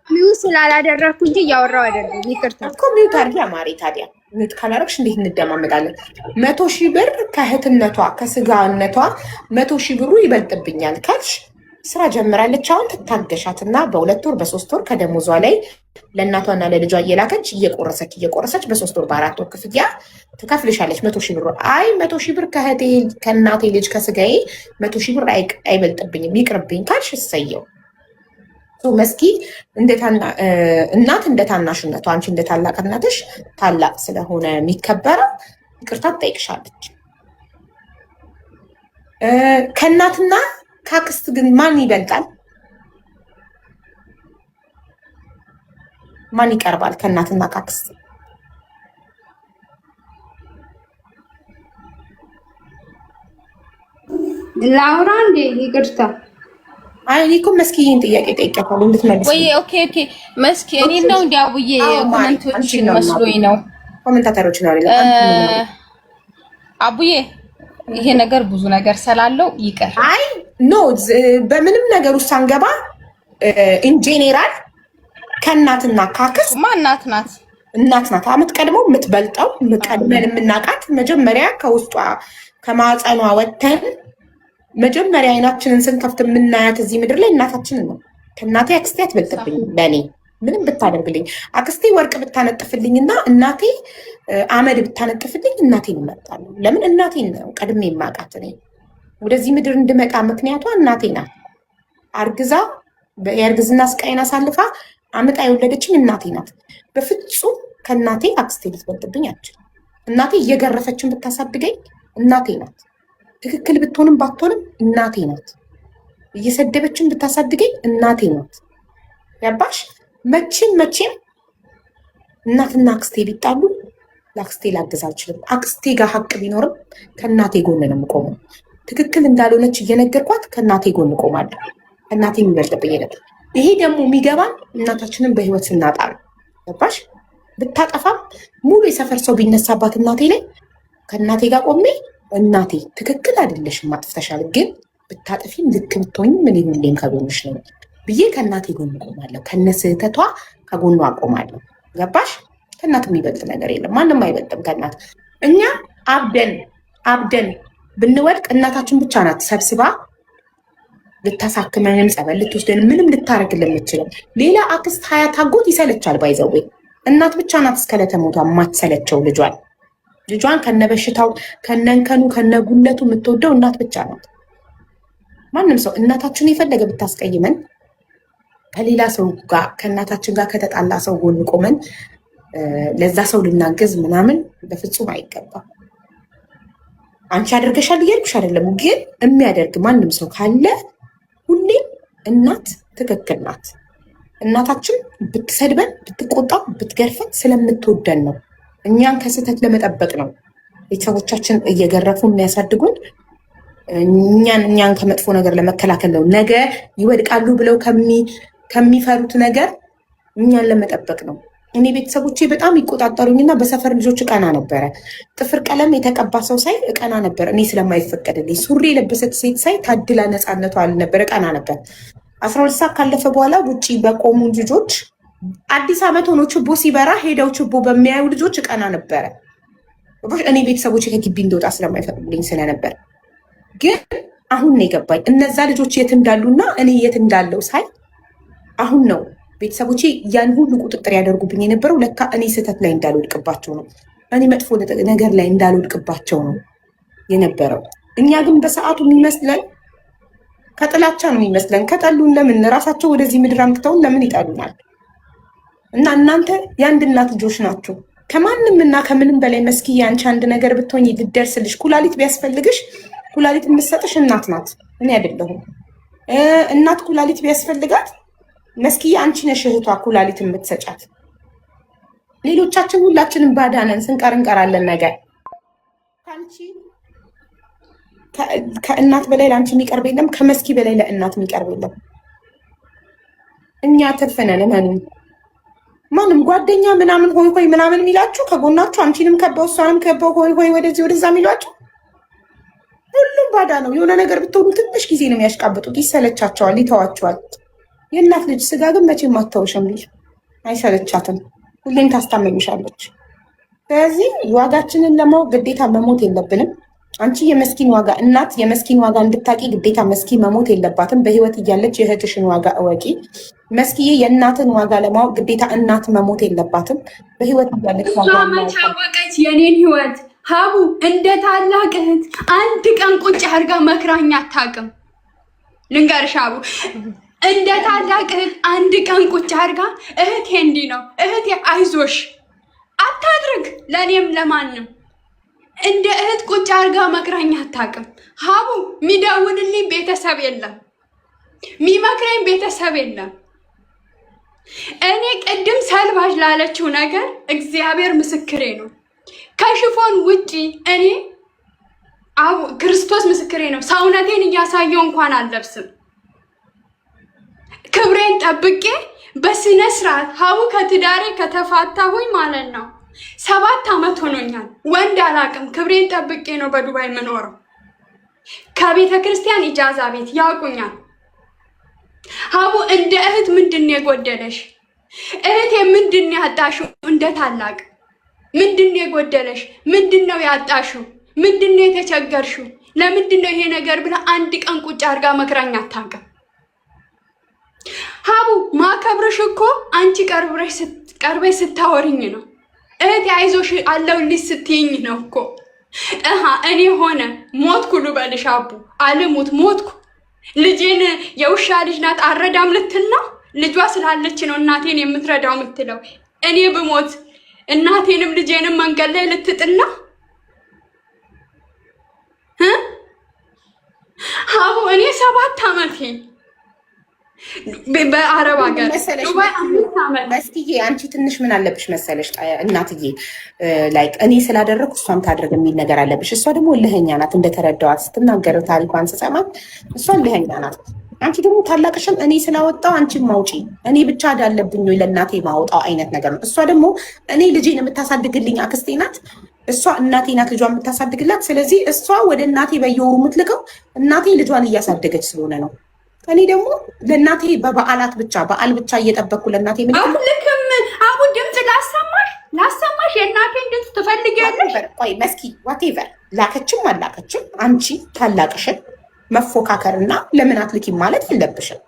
ሚውት ስላላደረኩ እንጂ እያወራሁ አይደለም። ይቅርታ እኮ ሚውት አድርጊ አማሪ። ታዲያ ሚውት ካላረግሽ እንዴት እንደማመጣለን? 100,000 ብር ከእህትነቷ ከስጋነቷ 100,000 ብሩ ይበልጥብኛል ካልሽ ስራ ጀምራለች። አሁን ትታገሻትና በ2 ወር በ3 ወር ከደሞዟ ላይ ለእናቷና ለልጇ እየላከች እየቆረሰች በ3 ወር በ4 ወር ክፍያ ትከፍልሻለች 100,000 ብር። አይ 100,000 ብር ከእናቴ ልጅ ከስጋዬ 100,000 ብር አይበልጥብኝም ይቅርብኝ ካልሽ እሰየው። መስኪ እናት እንደ ታናሽነቷ አንቺ እንደ ታላቅነትሽ ታላቅ ስለሆነ የሚከበረው ይቅርታ ትጠይቅሻለች። ከእናትና ከአክስት ግን ማን ይበልጣል? ማን ይቀርባል ከእናትና ከአክስት? ላውራ እንዴ? ይቅርታ አይ እኔ እኮ መስኪዬን ጥያቄ ጠይቄያታለሁ እንድትመልስ። ወይ ኦኬ መስኪ እኔ ነው እንዲ አቡዬ ኮሜንቶችን መስሎኝ ነው ኮሜንታተሮች ነው አቡዬ ይሄ ነገር ብዙ ነገር ስላለው ይቀር። አይ ኖ በምንም ነገር ውስጥ አንገባ። ኢን ጄኔራል ከእናትና ካክስት እናት ናት አመት ቀድሞ የምትበልጠው ቀድመን የምናውቃት መጀመሪያ ከውስጧ ከማህፀኗ ወተን መጀመሪያ አይናችንን ስንከፍት የምናያት እዚህ ምድር ላይ እናታችንን ነው። ከእናቴ አክስቴ አትበልጥብኝ። ለእኔ ምንም ብታደርግልኝ አክስቴ ወርቅ ብታነጥፍልኝና እናቴ አመድ ብታነጥፍልኝ እናቴን እመርጣለሁ። ለምን እናቴን ነው ቀድሜ የማውቃት። እኔ ወደዚህ ምድር እንድመጣ ምክንያቷ እናቴ ናት። አርግዛ የእርግዝና ስቃይን አሳልፋ አምጣ የወለደችኝ እናቴ ናት። በፍጹም ከእናቴ አክስቴ ልትበልጥብኝ አትችልም። እናቴ እየገረፈችን ብታሳድገኝ እናቴ ናት። ትክክል ብትሆንም ባትሆንም እናቴ ናት። እየሰደበችን ብታሳድገኝ እናቴ ናት። ያባሽ መቼም እናትና አክስቴ ቢጣሉ ለአክስቴ ላግዝ አልችልም። አክስቴ ጋር ሀቅ ቢኖርም ከእናቴ ጎን ነው የምቆመው። ትክክል እንዳልሆነች እየነገርኳት ከእናቴ ጎን እቆማለሁ። እናቴ የሚበልጥብኝ ነበር። ይሄ ደግሞ የሚገባን እናታችንን በህይወት ስናጣ ነው። ያባሽ ብታጠፋም ሙሉ የሰፈር ሰው ቢነሳባት እናቴ ላይ ከእናቴ ጋር ቆሜ እናቴ ትክክል አይደለሽም አጥፍተሻል፣ ግን ብታጠፊም ልክ ብትሆኝም ምን ሁሌም ከጎንሽ ነው ብዬ ከእናቴ ጎን እቆማለሁ። ከነ ስህተቷ ከጎኗ አቆማለሁ። ገባሽ? ከእናት የሚበልጥ ነገር የለም። ማንም አይበልጥም ከእናት። እኛ አብደን ብንወድቅ እናታችን ብቻ ናት ሰብስባ ልታሳክመንም ጸበል ልትወስደን ምንም ልታረግልን የምትችለው። ሌላ አክስት ሀያት አጎት ይሰለቻል። ባይዘዌ እናት ብቻ ናት እስከለተሞቷ የማትሰለቸው ልጇን ከነበሽታው ከነንከኑ ከነጉለቱ የምትወደው እናት ብቻ ናት። ማንም ሰው እናታችን የፈለገ ብታስቀይመን ከሌላ ሰው ጋር ከእናታችን ጋር ከተጣላ ሰው ጎን ቆመን ለዛ ሰው ልናገዝ ምናምን በፍጹም አይገባም። አንቺ አድርገሻል እያልኩሽ አይደለም፣ ግን የሚያደርግ ማንም ሰው ካለ ሁሌም እናት ትክክል ናት። እናታችን ብትሰድበን፣ ብትቆጣ፣ ብትገርፈን ስለምትወደን ነው። እኛን ከስህተት ለመጠበቅ ነው ቤተሰቦቻችን እየገረፉ የሚያሳድጉን። እኛን ከመጥፎ ነገር ለመከላከል ነው። ነገ ይወድቃሉ ብለው ከሚፈሩት ነገር እኛን ለመጠበቅ ነው። እኔ ቤተሰቦቼ በጣም ይቆጣጠሩኝና በሰፈር ልጆች እቀና ነበረ። ጥፍር ቀለም የተቀባ ሰው ሳይ እቀና ነበር፣ እኔ ስለማይፈቀድልኝ። ሱሪ የለበሰች ሴት ሳይ ታድላ ነፃነቷ አልነበረ፣ እቀና ነበር። 12 ሰዓት ካለፈ በኋላ ውጭ በቆሙ ልጆች አዲስ ዓመት ሆኖ ችቦ ሲበራ ሄደው ችቦ በሚያዩ ልጆች እቀና ነበረ። እኔ ቤተሰቦቼ ከግቢ እንደወጣ ስለማይፈቅዱልኝ ስለነበር። ግን አሁን ነው የገባኝ እነዛ ልጆች የት እንዳሉና እኔ የት እንዳለው ሳይ አሁን ነው ቤተሰቦቼ ያን ሁሉ ቁጥጥር ያደርጉብኝ የነበረው ለካ እኔ ስህተት ላይ እንዳልወድቅባቸው ነው። እኔ መጥፎ ነገር ላይ እንዳልወድቅባቸው ነው የነበረው። እኛ ግን በሰዓቱ የሚመስለን ከጥላቻ ነው የሚመስለን። ከጠሉን ለምን ራሳቸው ወደዚህ ምድር አምጥተውን ለምን ይጠሉናል? እና እናንተ የአንድ እናት ልጆች ናቸው። ከማንም እና ከምንም በላይ መስኪዬ አንቺ አንድ ነገር ብትሆኝ ልደርስልሽ፣ ኩላሊት ቢያስፈልግሽ ኩላሊት የምትሰጥሽ እናት ናት፣ እኔ አይደለሁም። እናት ኩላሊት ቢያስፈልጋት መስኪዬ አንቺ ነሽ እህቷ ኩላሊት የምትሰጫት። ሌሎቻችን ሁላችንም ባዳ ነን፣ ስንቀር እንቀራለን። ነገር ከአንቺ ከእናት በላይ ለአንቺ የሚቀርብ የለም፣ ከመስኪ በላይ ለእናት የሚቀርብ የለም። እኛ ትርፍነን እመኑ። ማንም ጓደኛ ምናምን ሆይ ሆይ ምናምን የሚላችሁ ከጎናችሁ አንቺንም ከበው እሷንም ከበው ሆይ ሆይ ወደዚህ ወደዛ የሚሏችሁ ሁሉም ባዳ ነው። የሆነ ነገር ብትሆኑ ትንሽ ጊዜ ነው የሚያሽቃብጡት፣ ይሰለቻቸዋል፣ ይተዋቸዋል። የእናት ልጅ ስጋ ግን መቼም አታውሽም፣ አይሰለቻትም፣ ሁሌም ታስታመምሻለች። ስለዚህ ዋጋችንን ለማወቅ ግዴታ መሞት የለብንም። አንቺ የመስኪን ዋጋ እናት የመስኪን ዋጋ እንድታቂ ግዴታ መስኪ መሞት የለባትም። በህይወት እያለች የእህትሽን ዋጋ እወቂ። መስኪዬ የእናትን ዋጋ ለማወቅ ግዴታ እናት መሞት የለባትም። በህይወት እያለች መች አወቀች የኔን ህይወት? ሀቡ እንደ ታላቅ እህት አንድ ቀን ቁጭ አድርጋ መክራኝ አታውቅም። ልንገርሽ ሀቡ እንደ ታላቅ እህት አንድ ቀን ቁጭ አድርጋ እህቴ እንዲህ ነው እህቴ አይዞሽ አታድርግ ለእኔም ለማንም እንደ እህት ቁጭ አድርጋ መክራኝ አታውቅም። ሀቡ ሚደውልልኝ ቤተሰብ የለም፣ ሚመክረኝ ቤተሰብ የለም። እኔ ቅድም ሰልባጅ ላለችው ነገር እግዚአብሔር ምስክሬ ነው። ከሽፎን ውጪ እኔ ክርስቶስ ምስክሬ ነው። ሰውነቴን እያሳየው እንኳን አልለብስም። ክብሬን ጠብቄ በስነ ስርዓት ሀቡ ከትዳሬ ከተፋታሁኝ ማለት ነው 7 ዓመት ሆኖኛል። ወንድ አላቅም። ክብሬን ጠብቄ ነው በዱባይ የምኖረው። ከቤተ ክርስቲያን ኢጃዛ ቤት ያውቁኛል። ሀቡ እንደ እህት ምንድን ነው የጎደለሽ? እህቴ ምንድን ነው ያጣሽው? እንደ ታላቅ ምንድን ነው የጎደለሽ? ምንድን ነው ያጣሽው? ምንድን ነው የተቸገርሽው? ለምንድን ነው ይሄ ነገር ብላ አንድ ቀን ቁጭ አድርጋ መክራኝ አታውቅም። ሀቡ ማከብርሽ እኮ አንቺ ቀርበሽ ስታወሪኝ ነው። እህቴ አይዞሽ አለሁልሽ ስትይኝ ነው እኮ። እኔ ሆነ ሞትኩ ልበልሽ ሀቡ፣ አልሙት ሞትኩ። ልጄን የውሻ ልጅ ናት አረዳም ልትል ነው። ልጇ ስላለች ነው እናቴን የምትረዳው የምትለው። እኔ ብሞት እናቴንም ልጄንም መንገድ ላይ ልትጥል ነው። ሀቡ እኔ 7 ዓመቴ በአረብ ሀገር ዱባይ 5 ዓመት። መስኪዬ አንቺ ትንሽ ምን አለብሽ መሰለሽ እናትዬ፣ ላይክ እኔ ስላደረግኩ እሷም ታድርግ የሚል ነገር አለብሽ። እሷ ደግሞ እልኸኛ ናት። እንደተረዳዋት ስትናገር ታሪኳን ስሰማት እሷ እልኸኛ ናት። አንቺ ደግሞ ታላቅሽም እኔ ስላወጣው አንቺም ማውጪ እኔ ብቻ አዳለብኝ ወይ ለእናቴ ማውጣው አይነት ነገር ነው። እሷ ደግሞ እኔ ልጄን የምታሳድግልኝ አክስቴ ናት። እሷ እናቴ ናት ልጇን የምታሳድግላት። ስለዚህ እሷ ወደ እናቴ በየወሩ የምትልከው እናቴ ልጇን እያሳደገች ስለሆነ ነው። እኔ ደግሞ ለእናቴ በበዓላት ብቻ በዓል ብቻ እየጠበቅኩ ለእናቴ ልክም አሁን ድምፅ ላሰማሽ የእናቴን ድምፅ ትፈልጊያለሽ? ቆይ መስኪ ዋቴቨር ላከችም አላከችም አንቺ ታላቅሽን መፎካከርና ለምን አትልኪም ማለት የለብሽም።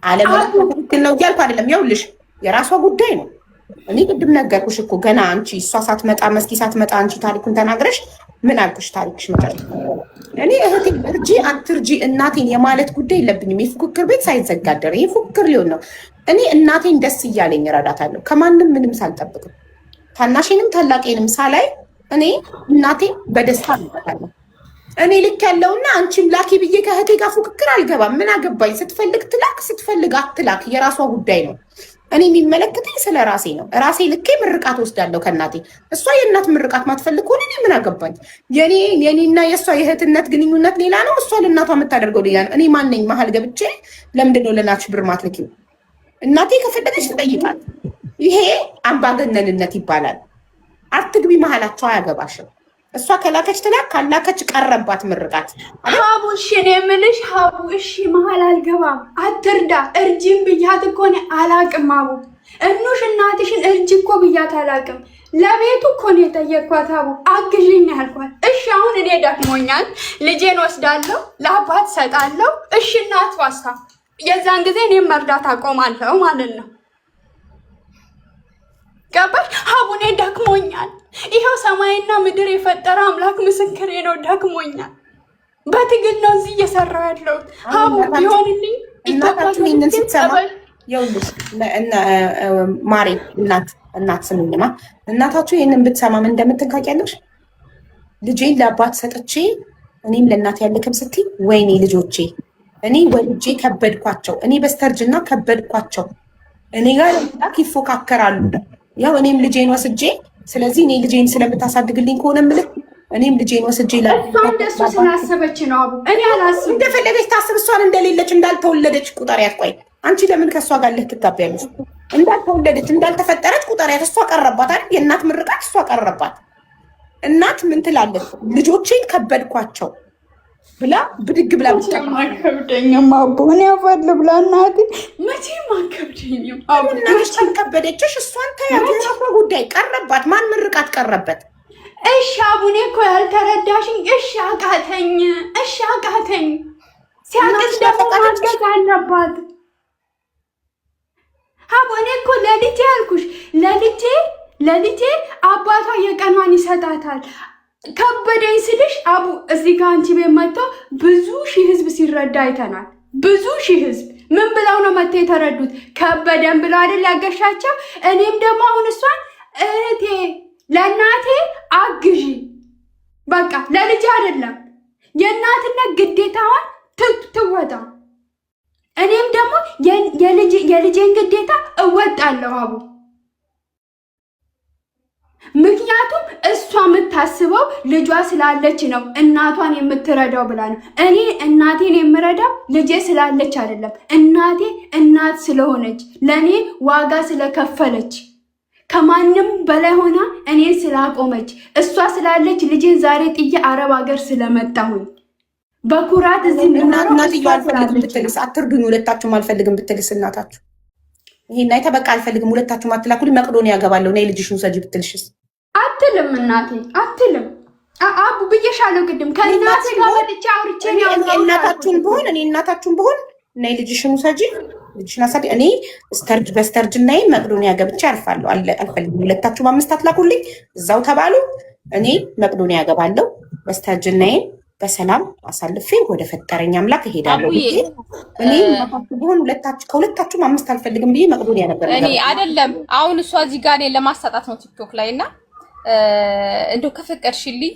አለመላክ ትክክል ነው እያልኩ አይደለም። ይኸውልሽ የራሷ ጉዳይ ነው። እኔ ቅድም ነገርኩሽ እኮ ገና አንቺ እሷ ሳትመጣ መስኪ ሳትመጣ አንቺ ታሪኩን ተናግረሽ ምን አልኩሽ? ታሪክሽ መጨረሻ እኔ እህቴ እርጂ አትርጂ እናቴን የማለት ጉዳይ የለብኝም። የፉክክር ቤት ሳይዘጋደር ይህ ፉክክር ሊሆን ነው። እኔ እናቴን ደስ እያለኝ እረዳታለሁ፣ ከማንም ምንም ሳልጠብቅም ታናሽንም ታላቄንም ሳላይ እኔ እናቴን በደስታ እረዳታለሁ። እኔ ልክ ያለውና አንቺም ላኪ ብዬ ከእህቴ ጋር ፉክክር አልገባም። ምን አገባኝ? ስትፈልግ ትላክ፣ ስትፈልግ አትላክ፣ የራሷ ጉዳይ ነው። እኔ የሚመለከተኝ ስለ ራሴ ነው። ራሴ ልኬ ምርቃት ወስዳለሁ ከእናቴ። እሷ የእናት ምርቃት ማትፈልግ ከሆነ እኔ ምን አገባኝ? የኔና የእሷ የእህትነት ግንኙነት ሌላ ነው፣ እሷ ለእናቷ የምታደርገው ሌላ ነው። እኔ ማነኝ መሀል ገብቼ ለምንድነው ለእናትሽ ብር ማትልኪው? እናቴ ከፈለገች ትጠይቃል። ይሄ አምባገነንነት ይባላል። አትግቢ መሀላቸው፣ አያገባሽም። እሷ ከላከች ትላክ፣ ካላከች ቀረባት ምርቃት። ሀቡ እሺ፣ እኔ የምልሽ ሀቡ እሺ፣ መሀል አልገባም፣ አትርዳ። እርጅም ብያት እኮ እኔ አላቅም። ሀቡ እኑሽ እናትሽን እርጅ እኮ ብያት አላቅም። ለቤቱ እኮ ነው የጠየቅኳት። ሀቡ አግዥኝ ያልኳት። እሺ አሁን እኔ ደክሞኛል፣ ልጄን ወስዳለሁ፣ ለአባት ሰጣለሁ። እሺ እናት ዋስታ፣ የዛን ጊዜ እኔም መርዳት አቆማለሁ ማለት ነው። ገባሽ ሀቡ? እኔ ደክሞኛል። ይኸው ሰማይና ምድር የፈጠረ አምላክ ምስክሬ ነው፣ ደክሞኛል። በትግል ነው እዚህ እየሰራሁ ያለሁት። ሀቡ ቢሆንልኝ እናታችሁ ይህንን ስትሰማ ይኸውልሽ ማሬ፣ እናት ስምኝማ፣ እናታችሁ ይህንን ብትሰማ ምን እንደምትል ታውቂያለሽ? ልጄን ለአባት ሰጥቼ እኔም ለእናት ያልክም ስትይ፣ ወይኔ ልጆቼ እኔ ወልጄ ከበድኳቸው፣ እኔ በስተርጅና ከበድኳቸው፣ እኔ ጋር ለመላክ ይፎካከራሉ። ያው እኔም ልጄን ወስጄ፣ ስለዚህ እኔ ልጄን ስለምታሳድግልኝ ከሆነ ምልክ እኔም ልጄን ወስጄ እንደሱ ስላሰበች ነው። አቡ እኔ አላስብም። እንደፈለገች ታስብ። እሷን እንደሌለች እንዳልተወለደች ቁጠሪያት። ቆይ አንቺ ለምን ከእሷ ጋር ልትጋቢያለሽ? እንዳልተወለደች እንዳልተፈጠረች ቁጠሪያት። እሷ ቀረባት አይደል? የእናት ምርቃት እሷ ቀረባት። እናት ምን ትላለች? ልጆቼን ከበድኳቸው ብላ ብድግ ብላ ማከብደኝም አቡ እኔ አፈል ብላ እናቴ መቼም ማከብደኝም አቡ እናትሽ ከበደችሽ፣ እሷን ተያት። ጉዳይ ቀረባት። ማን ምርቃት ቀረበት? እሺ አቡ እኔ እኮ ያልተረዳሽኝ። እሺ አቃተኝ፣ እሺ አቃተኝ። ሲያቅት ደግሞ ማገዝ አለባት። አቡ እኔ እኮ ለልጄ ያልኩሽ ለልጄ አባቷ የቀኗን ይሰጣታል። ከበደኝ ስልሽ አቡ እዚህ ጋር አንቺ ቤት መጥቶ ብዙ ሺህ ህዝብ ሲረዳ አይተናል። ብዙ ሺህ ህዝብ ምን ብለው ነው መጥተው የተረዱት? ከበደን ብለው አይደል ያገሻቸው። እኔም ደግሞ አሁን እሷን እህቴ ለእናቴ አግዢ፣ በቃ ለልጅ አይደለም የእናትነት ግዴታዋን ትወጣ። እኔም ደግሞ የልጄን ግዴታ እወጣለሁ አቡ። ምክንያቱም እሷ የምታስበው ልጇ ስላለች ነው፣ እናቷን የምትረዳው ብላ ነው። እኔ እናቴን የምረዳው ልጄ ስላለች አይደለም፣ እናቴ እናት ስለሆነች ለእኔ ዋጋ ስለከፈለች ከማንም በላይ ሆና እኔን ስላቆመች እሷ ስላለች ልጄን ዛሬ ጥዬ አረብ ሀገር ስለመጣሁኝ በኩራት እዚህ እናትየው አልፈልግም ብትልስ? አትርዱኝ፣ ሁለታችሁም አልፈልግም ብትልስ? እናታችሁ ይሄን አይታ በቃ አልፈልግም፣ ሁለታችሁም አትላኩልኝ፣ መቅዶኒያ ያገባለሁ ነይ ልጅሽን ውሰጂ ብትልሽስ? አትልም እናቴ አትልም። አቡ ብዬሻለሁ ቅድም ከእናቴ ጋር መጥቼ አውርቼ ነው። እኔ እናታችሁን ብሆን ነይ ልጅሽን ውሰጂ፣ ልጅሽን አሳዲ። እኔ በስተርጅናዬ መቅዶኒያ ገብቼ አርፋለሁ። አልፈልግም፣ ሁለታችሁም 5 አትላኩልኝ፣ እዛው ተባሉ። እኔ መቅዶኒያ ያገባለሁ፣ በስተርጅናዬ በሰላም አሳልፌ ወደ ፈጠረኝ አምላክ እሄዳለሁ። እኔ ብሆን ከሁለታችሁም 5 አልፈልግም ብዬ መቅዶኒያ ነበር። እኔ አይደለም አሁን እሷ እዚህ ጋር እኔን ለማሳጣት ነው ቲክቶክ ላይ እና እንደው ከፈቀድሽልኝ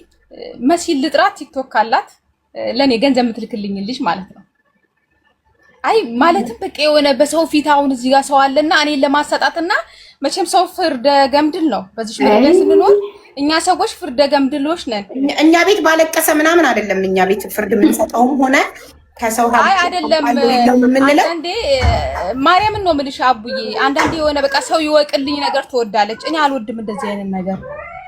መሲል ልጥራት፣ ቲክቶክ ካላት ለኔ ገንዘብ የምትልክልኝ ልጅ ማለት ነው። አይ ማለትም በቃ የሆነ በሰው ፊት አሁን እዚህ ጋር ሰው አለና እኔን ለማሳጣትና መቼም ሰው ፍርደ ገምድል ነው በዚህ ምድር ላይ ስንኖር እኛ ሰዎች ፍርደ ገምድሎች ነን። እኛ ቤት ባለቀሰ ምናምን አይደለም እኛ ቤት ፍርድ የምንሰጠውም ሆነ ከሰው አይ አይደለም። አንዳንዴ ማርያምን ነው የምልሽ አቡዬ፣ አንዳንዴ የሆነ በቃ ሰው ይወቅልኝ ነገር ትወዳለች። እኔ አልወድም እንደዚህ አይነት ነገር።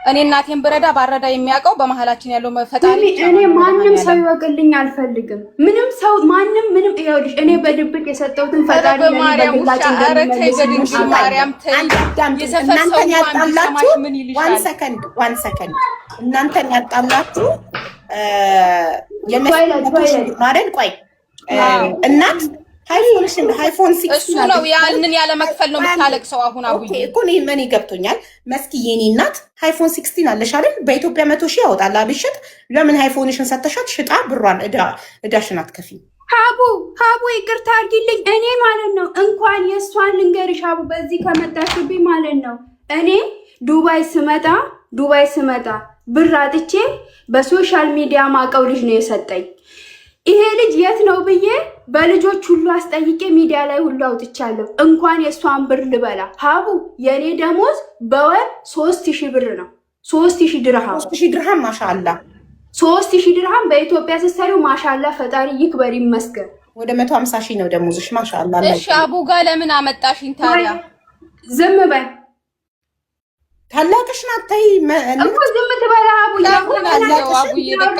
እኔ እናቴን ብረዳ ባረዳ የሚያውቀው በመሀላችን ያለው ፈጣሪ። እኔ ማንም ሰው ይወቅልኝ አልፈልግም። ምንም ሰው ማንም ምንም ይኸውልሽ፣ እኔ በድብቅ የሰጠሁትን ፈጣሪ በማርያም አረከይ በድንግል ማርያም ተይ። የሰፈር ሰው ያጣላችሁ ዋን ሰከንድ እናንተን ያጣላችሁ የመስማማቶች ማረን። ቆይ እናት ሃይፎን 6 እሱ ነው ያንን ያለ መክፈል ነው የምታለቅሰው። አሁን አቡዬ እኮ እኔ ገብቶኛል። መስኪ የኔ እናት ሃይፎን 16 አለሽ አይደል? በኢትዮጵያ 100,000 ያወጣል አብሽት። ለምን ሃይፎንሽን ሰተሻት ሽጣ ብሯን እዳሽን አትከፊ? ሀቡ ይቅርታ አድርጊልኝ። እኔ ማለት ነው እንኳን የእሷን ልንገርሽ ሀቡ፣ በዚህ ከመጣሽብኝ ማለት ነው እኔ ዱባይ ስመጣ ብር አጥቼ በሶሻል ሚዲያ ማቀው ልጅ ነው የሰጠኝ። ይሄ ልጅ የት ነው ብዬ በልጆች ሁሉ አስጠይቄ ሚዲያ ላይ ሁሉ አውጥቻለሁ። እንኳን የሷን ብር ልበላ ሀቡ የኔ ደሞዝ በወር 3000 ብር ነው። 3000 ድርሃም 3000 ድርሃም ማሻአላ 3000 ድርሃም በኢትዮጵያ ስትሰሪው ማሻአላ ፈጣሪ ይክበር ይመስገን። ወደ 150,000 ነው ደሞዝሽ ማሻአላ። እሺ አቡ ጋር ለምን አመጣሽኝ ታዲያ? ዝም በይ ታላቅሽ ናት። ተይ እኮ ዝም ትበላ አቡ።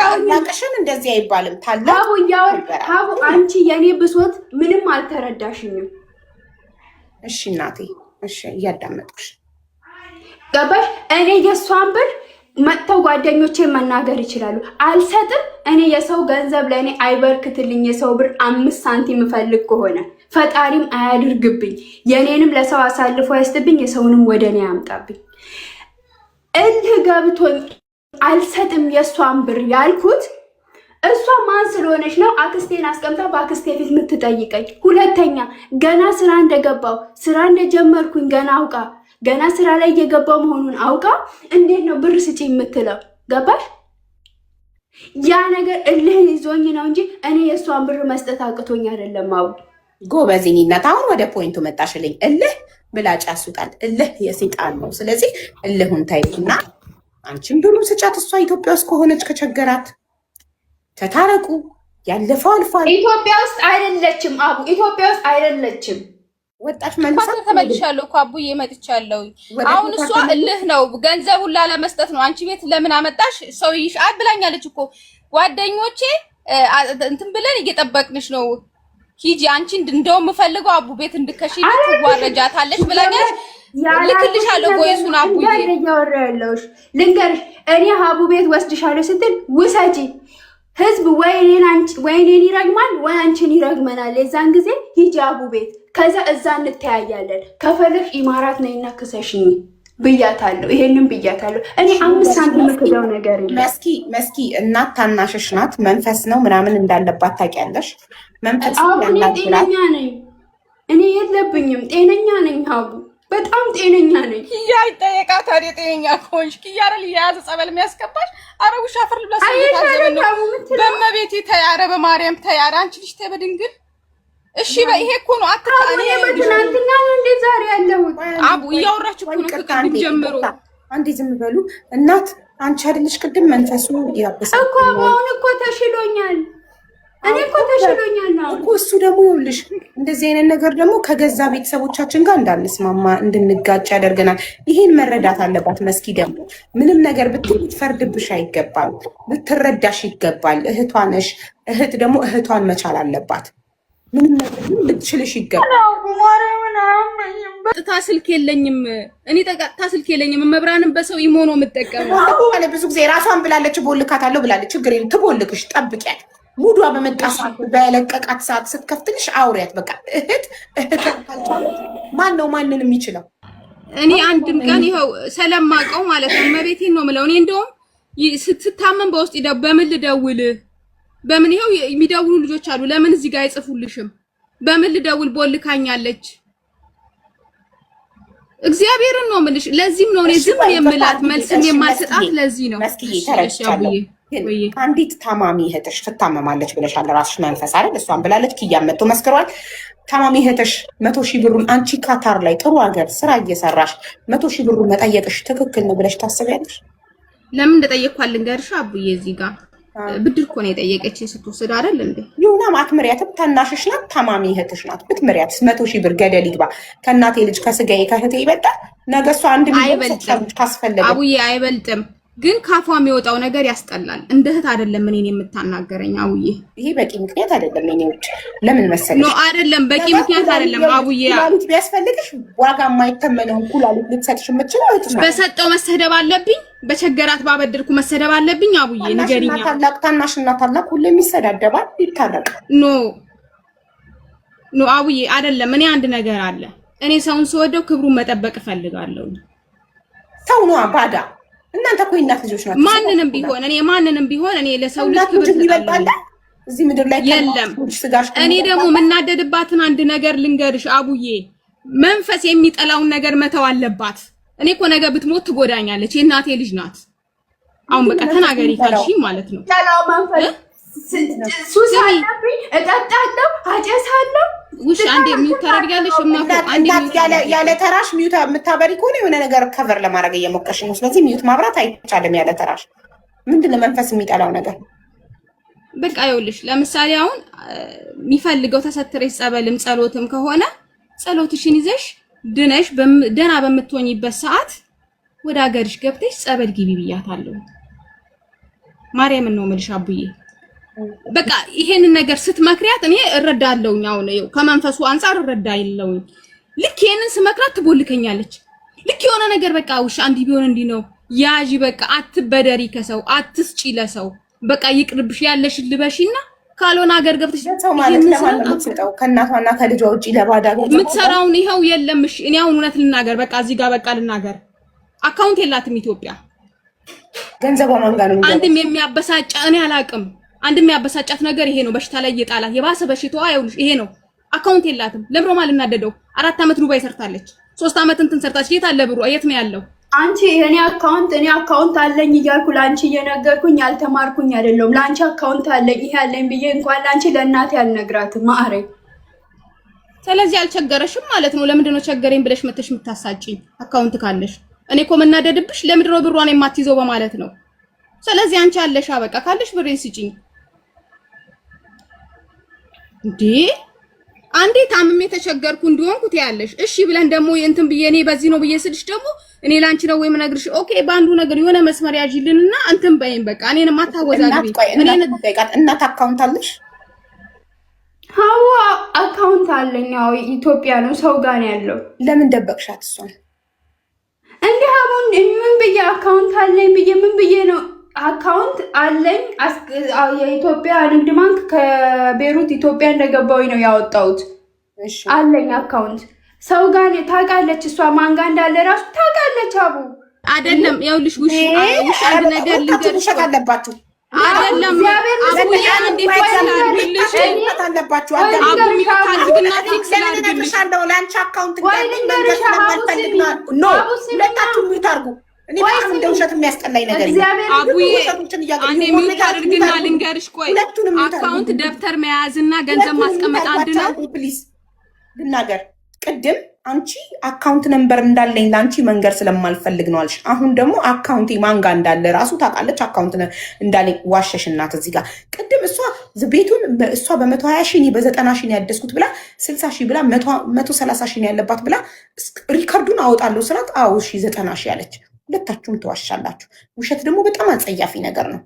ታላቅሽን እንደዚህ አይባልም። ታላቅ አቡ አቡ አንቺ የኔ ብሶት ምንም አልተረዳሽኝም። እሺ እናቴ እሺ እያዳመጥኩሽ ገባሽ? እኔ የሷን ብር መጥተው ጓደኞቼ መናገር ይችላሉ። አልሰጥም። እኔ የሰው ገንዘብ ለእኔ አይበርክትልኝ። የሰው ብር 5 ሳንቲም ፈልግ ከሆነ ፈጣሪም አያድርግብኝ። የኔንም ለሰው አሳልፎ አይስጥብኝ፣ የሰውንም ወደ እኔ ያምጣብኝ። እልህ ገብቶኝ አልሰጥም የሷን ብር ያልኩት እሷ ማን ስለሆነች ነው አክስቴን አስቀምጣ በአክስቴ ፊት የምትጠይቀኝ? ሁለተኛ ገና ስራ እንደገባው ስራ እንደጀመርኩኝ ገና ስራ ላይ እየገባው መሆኑን አውቃ እንዴት ነው ብር ስጪ የምትለው? ገባሽ? ያ ነገር እልህ ይዞኝ ነው እንጂ እኔ የሷን ብር መስጠት አቅቶኝ አይደለም። አቡ ጎበዝኝነት። አሁን ወደ ፖይንቱ መጣሽልኝ። እልህ ብላጭ ያስውጣል። እልህ የሰይጣን ነው። ስለዚህ እልሁን ታይና አንቺም ብሩን ስጫት። እሷ ኢትዮጵያ ውስጥ ከሆነች ከቸገራት ተታረቁ። ያለፈው አልፏል። ኢትዮጵያ ውስጥ አይደለችም አቡ፣ ኢትዮጵያ ውስጥ አይደለችም። ወጣች መልሳ ተመልሻለሁ እኮ አቡዬ መጥቻለሁ። አሁን እሷ እልህ ነው ገንዘቡን ላለመስጠት ነው። አንቺ ቤት ለምን አመጣሽ? ሰው ይሻል ብላኛለች እኮ ጓደኞቼ እንትን ብለን እየጠበቅንሽ ነው ሂጂ አንቺ እንደው የምፈልገው አቡ ቤት እንድከሺ ትዋረጃታለሽ ብላኛለች። ልክልሻለሁ ጎይሱን አቡዬ ያወራለሽ ልንገርሽ። እኔ አቡ ቤት ወስድሻለሁ ስትል ውሰጂ ህዝብ ወይኔን ይረግማል ወይ አንቺን ይረግመናል። የዛን ጊዜ ሂጂ አቡ ቤት፣ ከዛ እዛ እንተያያለን። ከፈለሽ ኢማራት ነይና ክሰሽኝ ብያታለሁ። ይሄንን ብያታለሁ። እኔ 5 ሳንቲም ከዛው ነገር የለም። መስኪ እናት ታናሽሽ ናት። መንፈስ ነው ምናምን እንዳለባት ታውቂያለሽ። መንፈስ ጤነኛ ነኝ እኔ የለብኝም። ጤነኛ ነኝ አቡ፣ በጣም ጤነኛ ነኝ። ኪያ ይጠየቃት ታዲያ ጤነኛ ከሆንሽ ኪያ አይደል የያዘ ጸበል የሚያስገባሽ? አረ ውሻ ፍር ልብላስ በመቤቴ ተይ፣ አረ በማርያም ተይ፣ አረ አንቺ ልጅ ተይ በድንግል እሺ። በይሄ እኮ ነው አትቃኔ በትናንትና እንደ ዛሬ ያለው አቡ እያወራችሁ እኮ ነው ከቅድም ጀምሮ። አንዴ ዝም በሉ እናት። አንቺ አይደልሽ ቅድም መንፈሱ ያበሳል እኮ አሁን እኮ ተሽሎኛል። እኔ እኮ ተሽሎኛል ነው እኮ እሱ ደግሞ ይኸውልሽ፣ እንደዚህ አይነት ነገር ደግሞ ከገዛ ቤተሰቦቻችን ጋር እንዳንስማማ እንድንጋጭ ያደርገናል። ይሄን መረዳት አለባት መስኪ። ደግሞ ምንም ነገር ብትፈርድብሽ አይገባም፣ ልትረዳሽ ይገባል። እህቷ ነሽ። እህት ደግሞ እህቷን መቻል አለባት። ምንም ነገር ልትችልሽ ይገባል። ጠጥታ ስልክ የለኝም እኔ ጠጥታ ስልክ የለኝም። መብራንም በሰው ኢሞ ነው የምጠቀመው። አለ ብዙ ጊዜ ራሷን ብላለች፣ ቦልካታለሁ ብላለች። ችግር የለም ትቦልክሽ፣ ጠብቂያት። ሙዷ በመጣ ሰዓት በለቀቃት ሰዓት ስትከፍትልሽ አውሪያት። በቃ እህት ማን ነው ማንንም የሚችለው? እኔ አንድም ቀን ይኸው ስለማውቀው ማለት ነው መቤቴን ነው የምለው። እኔ እንደውም ስትታመም በውስጥ በምን ልደውል በምን ይኸው የሚደውሉ ልጆች አሉ። ለምን እዚህ ጋር አይጽፉልሽም? በምን ልደውል ቦልካኛለች። እግዚአብሔርን ነው የምልሽ። ለዚህም ነው እኔ ዝም የምላት መልስም የማልሰጣት ለዚህ ነው። አንዲት ታማሚ እህትሽ ትታመማለች ብለሻል። ራስሽ መንፈስ አይደል? እሷን ብላለች። ኪያም መጥቶ መስክሯል። ታማሚ እህትሽ 100,000 ብሩን አንቺ ካታር ላይ ጥሩ ሀገር ስራ እየሰራሽ 100,000 ብሩን መጠየቅሽ ትክክል ነው ብለሽ ታስቢያለሽ? ለምን እንደጠየቅኩ ልንገርሽ አቡዬ። እዚህ ጋር ብድር እኮ ነው የጠየቀችኝ ስትወስድ አይደል እንዴ? ይሁና አትምሪያትም። ታናሽሽ ናት፣ ታማሚ እህትሽ ናት። ብትምሪያት 100,000 ብር ገደል ይግባ። ከእናቴ ልጅ ከስጋዬ ከእህቴ ይበልጣል። ነገ እሷ 1 ሚሊዮን ካስፈለገ አቡዬ አይበልጥም። ግን ካፏ የሚወጣው ነገር ያስጠላል። እንደ እህት አይደለም እኔን የምታናገረኝ አቡዬ። ይሄ በቂ ምክንያት አይደለም። እኔ ውጭ ለምን መሰለሽ? ኖ አይደለም፣ በቂ ምክንያት አይደለም አቡዬ። ኩላሊት ቢያስፈልግሽ ዋጋ የማይተመነውን ኩላሊት ልትሰጥሽ የምትችለው እህትሽ ናት። በሰጠው መሰደብ አለብኝ? በቸገራት ባበደርኩ መሰደብ አለብኝ? አቡዬ ንገሪኛ። ታናሽና ታላቅ ሁሌም ይሰዳደባል፣ ይታረቃል። ኖ አቡዬ አይደለም። እኔ አንድ ነገር አለ። እኔ ሰውን ስወደው ክብሩን መጠበቅ እፈልጋለሁ። ሰው ነው ባዳ። እናንተ እኮ የእናት ልጆች ናቸው። ማንንም ቢሆን እኔ ለሰው ልጅ ክብር እሰጣለሁ። እዚህ ምድር ላይ የለም። እኔ ደግሞ የምናደድባትን አንድ ነገር ልንገርሽ አቡዬ፣ መንፈስ የሚጠላውን ነገር መተው አለባት። እኔ እኮ ነገ ብትሞት ትጎዳኛለች። የእናቴ ልጅ ናት። አሁን በቃ ተናገሪ ካልሽ ማለት ነው። ያለው መንፈስ ሱስ አለብኝ፣ እጠጣለሁ፣ አጨሳለሁ። ውሽ አንዴ ሚውት ታደርጊያለሽ። እማኮ አንዴ ያለ ተራሽ ሚውት የምታበሪ ከሆነ የሆነ ነገር ከቨር ለማድረግ እየሞከርሽ ነው። ስለዚህ ሚውት ማብራት አይቻልም ያለ ተራሽ። ምንድነው መንፈስ የሚጠላው ነገር? በቃ ይኸውልሽ፣ ለምሳሌ አሁን የሚፈልገው ተሰትረሽ ጸበልም ጸሎትም ከሆነ ጸሎትሽን ይዘሽ ድነሽ ደና በምትሆኝበት ሰዓት ወደ ሀገርሽ ገብተሽ ጸበል ግቢ ብያታለሁ። ማርያምን ነው የምልሽ አቡዬ። በቃ ይሄንን ነገር ስትመክሪያት እኔ እረዳለሁኝ። አሁን ከመንፈሱ አንፃር እረዳለሁኝ። ልክ ይሄንን ስመክራት ትቦልከኛለች። ልክ የሆነ ነገር በቃ ውሽ አንዲ ቢሆን እንዲ ነው ያጂ። በቃ አትበደሪ ከሰው አትስጪ ለሰው በቃ ይቅርብሽ ያለሽ ልበሽና ካልሆነ ሀገር ገብተሽ ሰው ማለት ለማን ነው የምትሰጠው? ከእናቷና ከልጇ ውጪ ለባዳ የምትሰራውን ይኸው የለምሽ። እኔ አሁን እውነት ልናገር በቃ እዚህ ጋር በቃ ልናገር፣ አካውንት የላትም ኢትዮጵያ። ገንዘቧ ማን ጋር ነው? አንድም የሚያበሳጫ እኔ አላቅም። አንድም የሚያበሳጫት ነገር ይሄ ነው። በሽታ ላይ የጣላት የባሰ በሽታዋ ይኸውልሽ ይሄ ነው። አካውንት የላትም። ለምሮ ማልናደደው 4 አመት ዱባይ ሰርታለች። 3 አመት እንትን ሰርታለች። የት አለ ብሩ? የት ነው ያለው? አንቺ እኔ አካውንት አለኝ እያልኩ ላንቺ እየነገርኩኝ ያልተማርኩኝ አይደለም። ላንቺ አካውንት አለኝ ይሄ አለኝ ብዬ እንኳን ላንቺ ለእናቴ አልነግራትም ማአሬ። ስለዚህ አልቸገረሽም ማለት ነው። ለምንድን ነው ቸገረኝ ብለሽ መተሽ የምታሳጪኝ? አካውንት ካለሽ እኔ እኮ መናደድብሽ ለምንድን ነው ብሯን የማትይዘው በማለት ነው። ስለዚህ አንቺ አለሽ በቃ ካለሽ ብሬን ስጪኝ እንዴ። አንዴ ታምሜ ተቸገርኩ እንደሆንኩ ትያለሽ። እሺ ብለን ደግሞ እንትን ብዬ እኔ በዚህ ነው ብዬ ስልሽ ደግሞ እኔ ላንቺ ነው ወይ ምነግርሽ? ኦኬ በአንዱ ነገር የሆነ መስመር ያዥልንና እንትን በይኝ በቃ እኔንም አታወዛግቢ። እናት አካውንት አለሽ? አዎ አካውንት አለኝ። አዎ ኢትዮጵያ ነው ሰው ጋር ነው ያለው። ለምን ደበቅሻት እሷን? እንዴ አሁን ምን ብዬ አካውንት አለኝ ብዬ ምን ብዬ ነው አካውንት አለኝ። የኢትዮጵያ ንግድ ባንክ ከቤሩት ኢትዮጵያ እንደገባሁኝ ነው ያወጣሁት። አለኝ አካውንት ሰው ጋር ታውቃለች። እሷ ማን ጋር እንዳለ ራሱ ታውቃለች። አቡ አይደለም ይኸውልሽ፣ ውሽ አንድ ነገር ልንገርሽ አለባችሁ። አይደለም አቡ ያን እንዴት ታላልልሽ አለባችሁ። አቡ ሚታልግና ፊክስ ላድርግልሽ አለው ላንቺ አካውንት እንደዚህ ስለማልፈልግ ነው። ሁለታችሁ ሚታርጉ እኔ በጣም እንደ ውሸት የሚያስጠላኝ ነገር አቡዬ አንዴ ሚውት አድርግና ልንገርሽ። ቆይ አካውንት ደብተር መያዝና ገንዘብ ማስቀመጥ አንድ ነው። ፕሊዝ ልናገር። ቅድም አንቺ አካውንት ነምበር እንዳለኝ ለአንቺ መንገር ስለማልፈልግ ነው አልሽ። አሁን ደግሞ አካውንቴ ማንጋ እንዳለ ራሱ ታውቃለች። አካውንት እንዳለኝ ዋሸሽ እናት። እዚህ ጋር ቅድም እሷ ቤቱን እሷ በ120 ሺህ በ90 ሺህ ያደስኩት ብላ 60 ሺህ ብላ 130 ሺህ ያለባት ብላ ሪካርዱን አወጣለሁ ስላት አዎ እሺ 90 ሺህ ያለች። ሁለታችሁም ትዋሻላችሁ። ውሸት ደግሞ በጣም አጸያፊ ነገር ነው።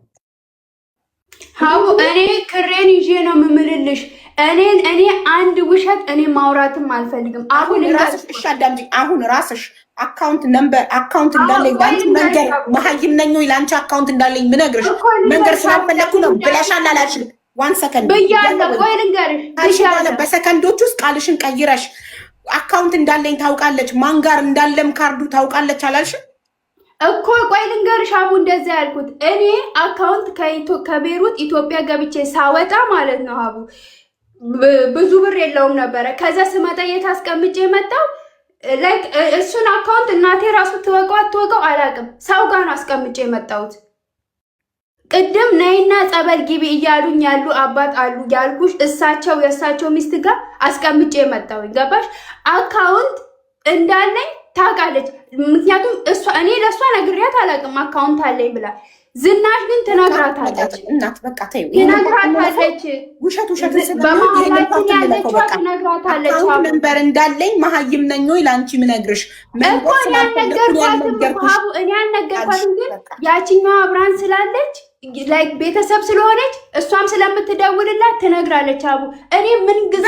ሀቡ እኔ ክሬን ይዤ ነው የምምልልሽ። እኔ አንድ ውሸት እኔ ማውራትም አልፈልግም። አሁን ራስሽ እሺ አዳምጪ። አሁን ራስሽ አካውንት ነምበር አካውንት እንዳለኝ ላንቺ መንገር መሀይም ነኝ ወይ ላንቺ አካውንት እንዳለኝ ምነግርሽ መንገር ስላልፈለኩ ነው ብለሻል አላልሽም? 1 ሰከንድ ብያለሁ። ቆይ ልንገርሽ በሰከንዶች ውስጥ ቃልሽን ቀይረሽ አካውንት እንዳለኝ ታውቃለች፣ ማን ጋር እንዳለም ካርዱ ታውቃለች አላልሽም እኮ? ቆይ ልንገርሽ አቡ እንደዛ ያልኩት እኔ አካውንት ከቤሩት ኢትዮጵያ ገብቼ ሳወጣ ማለት ነው አቡ ብዙ ብር የለውም ነበረ። ከዛ ስመጣ የት አስቀምጬ መጣው ላይክ እሱን አካውንት እናቴ ራሱ ትወቀው አትወቀው አላውቅም። ሰው ጋር ነው አስቀምጬ የመጣሁት። ቅድም ነይና ጸበል ግቢ እያሉኝ ያሉ አባት አሉ ያልኩሽ እሳቸው የእሳቸው ሚስት ጋር አስቀምጬ መጣሁኝ። ገባሽ? አካውንት እንዳለኝ ታውቃለች። ምክንያቱም እኔ ለእሷ ነግሬያት አላውቅም አካውንት አለኝ ብላ። ዝናሽ ግን ትነግራታለች። እናት በቃ ተይው፣ ትነግራታለች። ውሸት በመሀላችን ያለችው ትነግራታለች። አካውንት ነምበር እንዳለኝ መሀይም ነኝ ወይ ለአንቺ ምነግርሽ? እኮ እኔ አልነገርኳትም እኔ አልነገርኳትም። ግን ያችኛዋ አብራን ስላለች ላይክ ቤተሰብ ስለሆነች እሷም ስለምትደውልላት ትነግራለች። አቡ እኔ ምን ጊዜ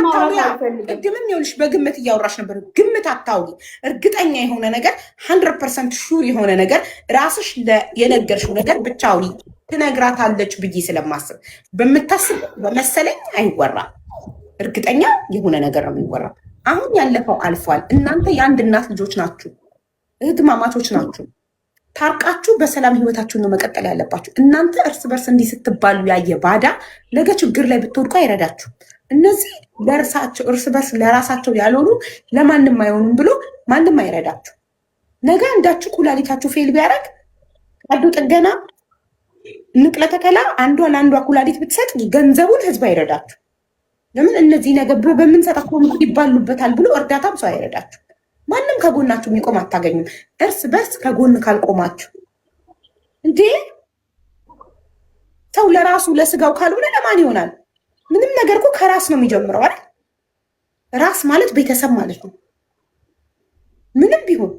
ማውራት አልፈልግም። ቅድምም ይኸውልሽ በግምት እያወራሽ ነበር። ግምት አታውሪ። እርግጠኛ የሆነ ነገር 100% ሹር የሆነ ነገር ራስሽ የነገርሽው ነገር ብቻ አውሪ። ትነግራታለች ብዬ ስለማስብ በምታስብ በመሰለኝ አይወራም። እርግጠኛ የሆነ ነገር ነው የሚወራ። አሁን ያለፈው አልፏል። እናንተ የአንድ እናት ልጆች ናችሁ፣ እህትማማቾች ናችሁ። ታርቃችሁ በሰላም ህይወታችሁን ነው መቀጠል ያለባችሁ። እናንተ እርስ በርስ እንዲህ ስትባሉ ያየ ባዳ ነገ ችግር ላይ ብትወድቁ አይረዳችሁ። እነዚህ ለእርሳቸው እርስ በርስ ለራሳቸው ያልሆኑ ለማንም አይሆኑም ብሎ ማንም አይረዳችሁ። ነገ አንዳችሁ ኩላሊታችሁ ፌል ቢያደርግ ቀዶ ጥገና ንቅለ ተከላ አንዷ ለአንዷ ኩላሊት ብትሰጥ ገንዘቡን ህዝብ አይረዳችሁ። ለምን እነዚህ ነገር በምንሰጣቸው ይባሉበታል ብሎ እርዳታም ሰው አይረዳችሁ። ማንም ከጎናችሁ የሚቆም አታገኙም። እርስ በርስ ከጎን ካልቆማችሁ እንዴ ሰው ለራሱ ለስጋው ካልሆነ ለማን ይሆናል? ምንም ነገር እኮ ከራስ ነው የሚጀምረው አይደል? ራስ ማለት ቤተሰብ ማለት ነው። ምንም ቢሆን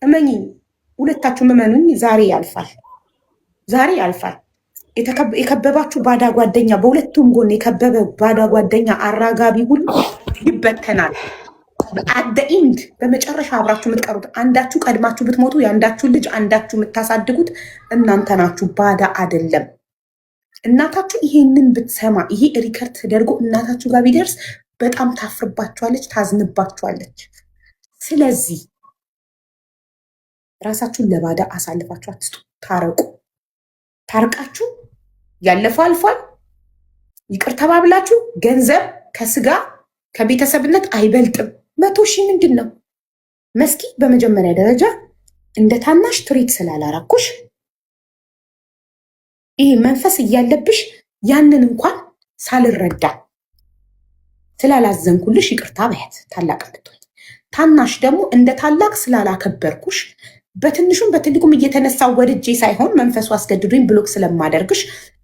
እመኚኝ፣ ሁለታችሁም እመኑኝ፣ ዛሬ ያልፋል። ዛሬ ያልፋል። የከበባችሁ ባዳ ጓደኛ፣ በሁለቱም ጎን የከበበ ባዳ ጓደኛ አራጋቢ ሁሉ ይበተናል። አደኢንድ በመጨረሻ አብራችሁ የምትቀሩት አንዳችሁ ቀድማችሁ ብትሞቱ የአንዳችሁ ልጅ አንዳችሁ የምታሳድጉት እናንተ ናችሁ። ባዳ አይደለም። እናታችሁ ይሄንን ብትሰማ ይሄ ሪከርድ ተደርጎ እናታችሁ ጋር ቢደርስ በጣም ታፍርባችኋለች፣ ታዝንባችኋለች። ስለዚህ ራሳችሁን ለባዳ አሳልፋችሁ አትስጡ። ታረቁ። ታርቃችሁ ያለፈው አልፏል። ይቅር ተባብላችሁ ገንዘብ ከስጋ ከቤተሰብነት አይበልጥም። 100 ሺህ ምንድን ነው መስኪ? በመጀመሪያ ደረጃ እንደ ታናሽ ትሪት ስላላራኩሽ ይህ መንፈስ እያለብሽ ያንን እንኳን ሳልረዳ ስላላዘንኩልሽ ይቅርታ በያት። ታላቅ እንድትሆኝ ታናሽ ደግሞ እንደ ታላቅ ስላላከበርኩሽ በትንሹም በትልቁም እየተነሳው ወድጄ ሳይሆን መንፈሱ አስገድዶኝ ብሎክ ስለማደርግሽ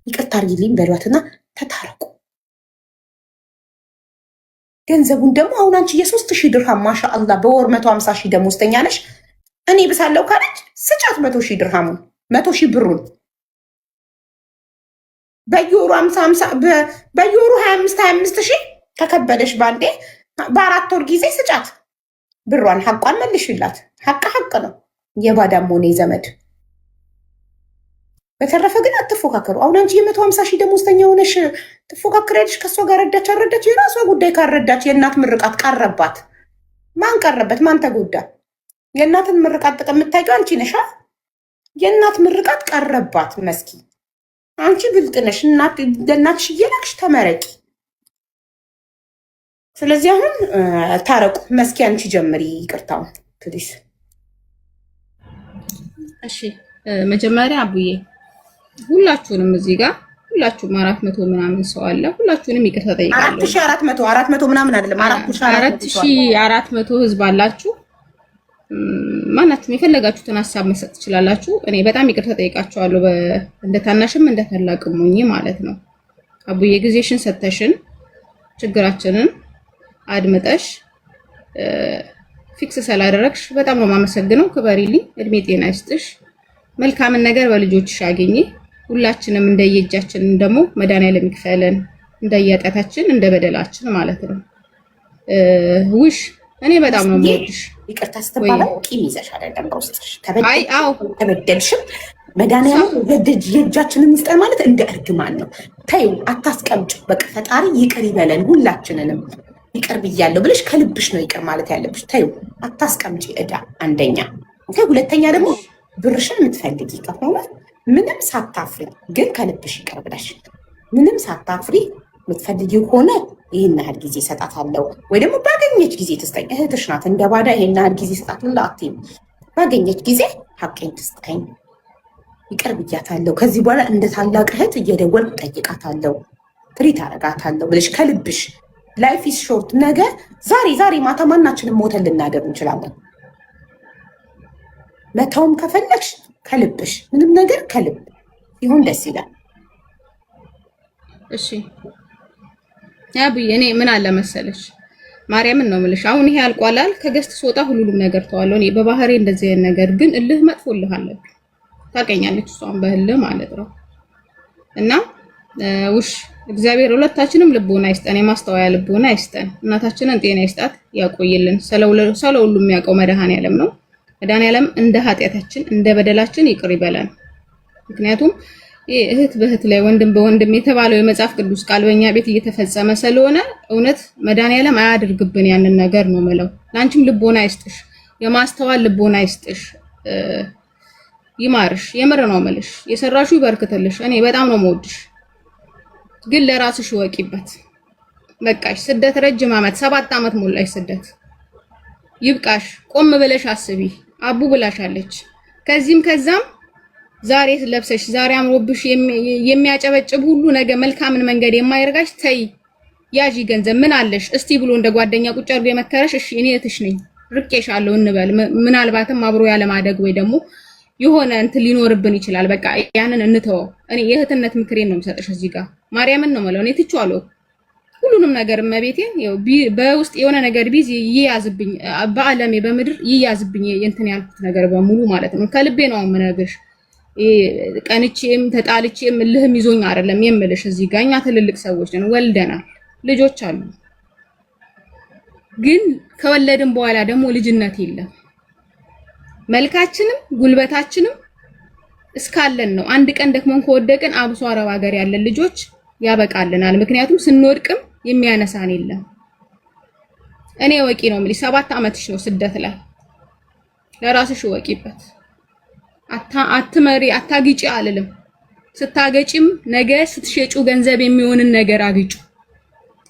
ይቅርታ አድርጊልኝ በሏትና ተታረቁ። ገንዘቡን ደግሞ አሁን አንቺ የ3,000 ድርሃም ማሻአላህ በወር 150,000 ደሞዝተኛ ነሽ። እኔ ብሳለው ካለች ስጫት 100,000 ድርሃሙን 100,000 ብሩን በየወሩ 25,000 ከከበደሽ ባንዴ በ4 ወር ጊዜ ስጫት ብሯን። ሐቋን መልሽላት። ሐቅ ነው። የባዳም ሆነ ዘመድ። በተረፈ ግን አትፎካከሩ። አሁን አንቺ የ150,000 ደሞዝተኛ ሆነሽ ትፎካከሪያለሽ ከሷ ጋር። ረዳች አልረዳች የራሷ ጉዳይ። ካረዳች የእናት ምርቃት ቀረባት። ማን ቀረበት? ማን ተጎዳ? የእናትን ምርቃት ጥቅም የምታውቂው አንቺ ነሻ። የእናት ምርቃት ቀረባት። መስኪ አንቺ ብልጥ ነሽ። ለእናትሽ እየላክሽ ተመረቂ። ስለዚህ አሁን ታረቁ። መስኪ አንቺ ጀምሪ ይቅርታውን ፕሊስ። እሺ መጀመሪያ አቡዬ ሁላችሁንም እዚህ ጋር ሁላችሁም 400 ምናምን ሰው አለ። ሁላችሁንም ይቅርታ ጠይቃለሁ። 400 ምናምን አይደለም 4,400 ህዝብ አላችሁ። ማናችሁም የፈለጋችሁትን ሀሳብ መስጠት ትችላላችሁ። እኔ በጣም ይቅርታ ጠይቃችኋለሁ። እንደ ታናሽም እንደ ታላቅም ሆኜ ማለት ነው። አቡዬ ጊዜሽን ሰተሽን ችግራችንን አድምጠሽ ፊክስ ስላደረግሽ በጣም ነው የማመሰግነው። ክበሪልኝ፣ እድሜ ጤና ይስጥሽ፣ መልካምን ነገር በልጆችሽ አገኘ። ሁላችንም እንደየእጃችን ደግሞ መድኃኒዓለም ይክፈለን፣ እንደየኃጢአታችን እንደ በደላችን ማለት ነው። ውሽ እኔ በጣም ነው የምወድሽ። ይቅርታ ስትባላ ቂም ይዘሽ አይደለም በውስጥሽ ተበደልሽም መድኃኒዓለም የእጃችንን ይስጠን ማለት እንደ እርግማን ነው። ተይው፣ አታስቀምጭ። በቃ ፈጣሪ ይቅር ይበለን ሁላችንንም። ይቅር ብያለሁ ብለሽ ከልብሽ ነው ይቅር ማለት ያለብሽ። ተይው፣ አታስቀምጪ ዕዳ። አንደኛ። ሁለተኛ ደግሞ ብርሽን የምትፈልጊ ከሆነ ምንም ሳታፍሪ ግን ከልብሽ ይቅር ብለሽ ምንም ሳታፍሪ የምትፈልጊው ከሆነ ይህን ያህል ጊዜ እሰጣታለሁ ወይ ደግሞ ባገኘች ጊዜ ትስጠኝ። እህትሽ ናት። እንደ ባዳ ይህን ያህል ጊዜ እሰጣታለሁ አትይም። ባገኘች ጊዜ ሀቄን ትስጠኝ፣ ይቅር ብያታለሁ፣ ከዚህ በኋላ እንደ ታላቅ እህት እየደወልኩ ጠይቃታለሁ፣ ትሪት አረጋታለሁ ብለሽ ከልብሽ። ላይፍ ኢዝ ሾርት። ነገ ዛሬ ማታ ማናችንም ሞተን ልናደር እንችላለን። መተውም ከፈለግሽ ከልብሽ ምንም ነገር ከልብ ይሁን፣ ደስ ይላል። እሺ አብዬ እኔ ምን አለ መሰለሽ ማርያምን ነው የምልሽ። አሁን ይሄ አልቋላል። ከገስት ስወጣ ሁሉም ነገር ተዋለው። እኔ በባህሬ እንደዚህ አይነት ነገር ግን እልህ መጥፎ እልህ አለብኝ። ታውቀኛለች እሷን በእልህ ማለት ነው። እና ውሽ እግዚአብሔር ሁለታችንም ልቦና ይስጠን፣ የማስተዋያ ልቦና ይስጠን። እናታችንን ጤና ይስጣት፣ ያቆይልን። ስለ ሁሉም የሚያውቀው መድኃኒዓለም ነው። መድኃኒዓለም እንደ ኃጢአታችን እንደ በደላችን ይቅር ይበለን። ምክንያቱም እህት በእህት ላይ ወንድም በወንድም የተባለው የመጽሐፍ ቅዱስ ቃል በእኛ ቤት እየተፈጸመ ስለሆነ እውነት መድኃኒዓለም አያድርግብን ያንን ነገር ነው የምለው። ለአንቺም ልቦና ይስጥሽ፣ የማስተዋል ልቦና ይስጥሽ፣ ይማርሽ። የምር ነው የምልሽ። የሰራሽው ይበርክትልሽ። እኔ በጣም ነው የምወድሽ፣ ግን ለራስሽ ወቂበት። በቃሽ። ስደት ረጅም ዓመት 7 ዓመት ሞላሽ ስደት። ይብቃሽ። ቆም ብለሽ አስቢ። አቡ ብላሻለች። ከዚህም ከዛም ዛሬ ለብሰሽ ዛሬ አምሮብሽ የሚያጨበጭብ ሁሉ ነገ መልካምን መንገድ የማይረጋሽ ተይ ያዢ ገንዘብ ምን አለሽ እስቲ ብሎ እንደ ጓደኛ ቁጭ አድርጎ የመከረሽ እሺ እኔ እህትሽ ነኝ ርቄሻለሁ እንበል ምናልባትም አብሮ ያለ ማደግ ወይ ደግሞ የሆነ እንትን ሊኖርብን ይችላል በቃ ያንን እንተው እኔ የእህትነት ምክሬን ነው የምሰጥሽ እዚህ ጋር ማርያምን ነው ማለት እኔ ትቼዋለሁ ሁሉንም ነገር መቤቴ በውስጥ የሆነ ነገር ቢዚ ይያዝብኝ በአለሜ በምድር ይያዝብኝ እንትን ያልኩት ነገር በሙሉ ማለት ነው ከልቤ ነው የምነግርሽ ቀንቼም ተጣልቼም ልህም ይዞኝ አይደለም የምልሽ እዚህ ጋር እኛ ትልልቅ ሰዎች ነን ወልደናል ልጆች አሉ ግን ከወለድን በኋላ ደግሞ ልጅነት የለም መልካችንም ጉልበታችንም እስካለን ነው አንድ ቀን ደክሞን ከወደቅን አብሶ አረብ ሀገር ያለን ልጆች ያበቃልናል ምክንያቱም ስንወድቅም የሚያነሳን የለም እኔ ወቂ ነው ማለት 7 አመትሽ ነው ስደት ላይ ለራስሽ ወቂበት አትመሪ አታግጪ አልልም ስታገጪም ነገ ስትሸጩ ገንዘብ የሚሆንን ነገር አግጩ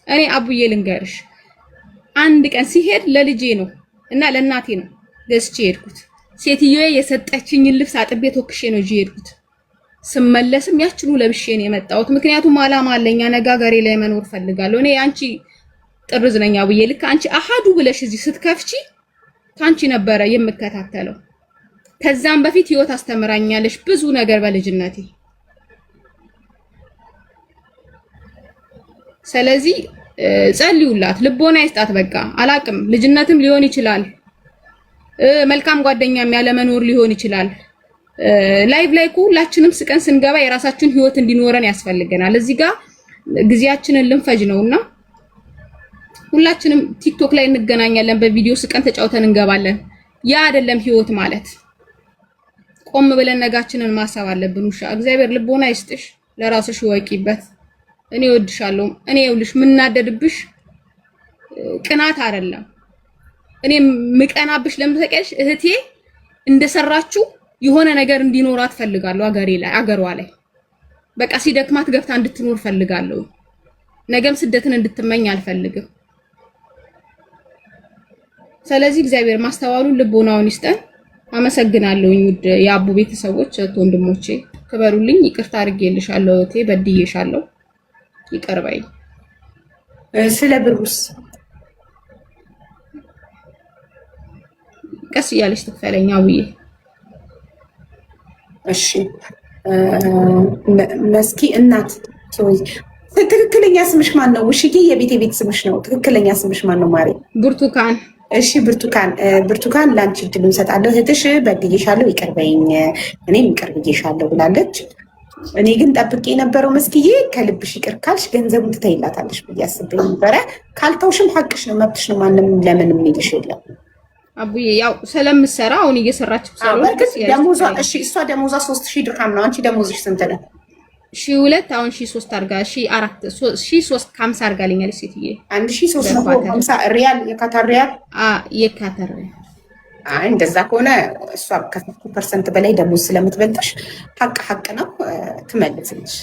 እኔ አቡዬ ልንገርሽ አንድ ቀን ሲሄድ ለልጄ ነው እና ለእናቴ ነው ገዝቼ ሄድኩት ሴትዮዬ የሰጠችኝ ልብስ አጥቤ ተወክሼ ነው ሄድኩት ስመለስም ያችኑ ለብሼ ነው የመጣሁት ምክንያቱም አላማ አለኝ ነጋገሬ ላይ መኖር ፈልጋለሁ እኔ አንቺ ጥርዝ ነኝ አቡዬ ልክ አንቺ አሃዱ ብለሽ እዚህ ስትከፍቺ ካንቺ ነበረ የምከታተለው ከዛም በፊት ህይወት አስተምራኛለሽ ብዙ ነገር በልጅነቴ ስለዚህ ጸልዩላት ልቦና ይስጣት በቃ አላቅም ልጅነትም ሊሆን ይችላል መልካም ጓደኛም ያለ መኖር ሊሆን ይችላል ላይቭ ላይ ሁላችንም ስቀን ስንገባ የራሳችን ህይወት እንዲኖረን ያስፈልገናል እዚህ ጋር ግዚያችንን ልንፈጅ ነውና ሁላችንም ቲክቶክ ላይ እንገናኛለን በቪዲዮ ስቀን ተጫውተን እንገባለን ያ አይደለም ህይወት ማለት ቆም ብለን ነጋችንን ማሰብ አለብን ውሻ እግዚአብሔር ልቦና ይስጥሽ ለራስሽ ወቂበት እኔ ወድሻለሁ እኔ ይውልሽ ምናደድብሽ ቅናት አይደለም እኔ ምቀናብሽ ለምትቀሽ እህቴ እንደሰራችሁ የሆነ ነገር እንዲኖራት ፈልጋለሁ አገሯ ላይ በቃ ሲደክማት ገብታ እንድትኖር ፈልጋለሁ ነገም ስደትን እንድትመኝ አልፈልግም ስለዚህ እግዚአብሔር ማስተዋሉን ልቦናውን ይስጠን አመሰግናለሁ ውድ የአቡ ቤተሰቦች ወንድሞቼ ክበሩልኝ ይቅርታ አድርጌልሻለሁ እህቴ በድዬሻለሁ ይቀርባይ ስለ ብሩስ ቀስ እያለሽ ትክፈለኛ ውዬ እሺ መስኪ እናት ትክክለኛ ስምሽ ማን ነው ውሽዬ የቤቴ ቤት ስምሽ ነው ትክክለኛ ስምሽ ማን ነው ማሪ ብርቱካን እሺ ብርቱካን ላንቺ እድል እንሰጣለሁ እህትሽ በድዬሻለሁ ይቀርበኝ እኔም ይቀርብዬሻለሁ ብላለች እኔ ግን ጠብቄ የነበረው መስኪዬ ከልብሽ ይቅር ካልሽ ገንዘቡን ትተይላታለሽ ብዬ አስቤ ነበረ ካልተውሽም ሐቅሽ ነው መብትሽ ነው ማንም ለምን የሚልሽ የለም አቡዬ ያው ስለምሰራ አሁን እየሰራችሁ ስለሆነ ደሞዟ እሺ እሷ ደሞዟ 3000 ድርሃም ነው አንቺ ደሞዝሽ ስንት ነው 2 አሁን 3 አርጋ 4 350 አርጋልኛለች ሴትዬ 1350 ሪያል የካታር ሪያል የካታር አይ እንደዛ ከሆነ እሷ ከ50% በላይ ደሞዝ ስለምትበልጥሽ ሐቅ ነው ትመልስልሽ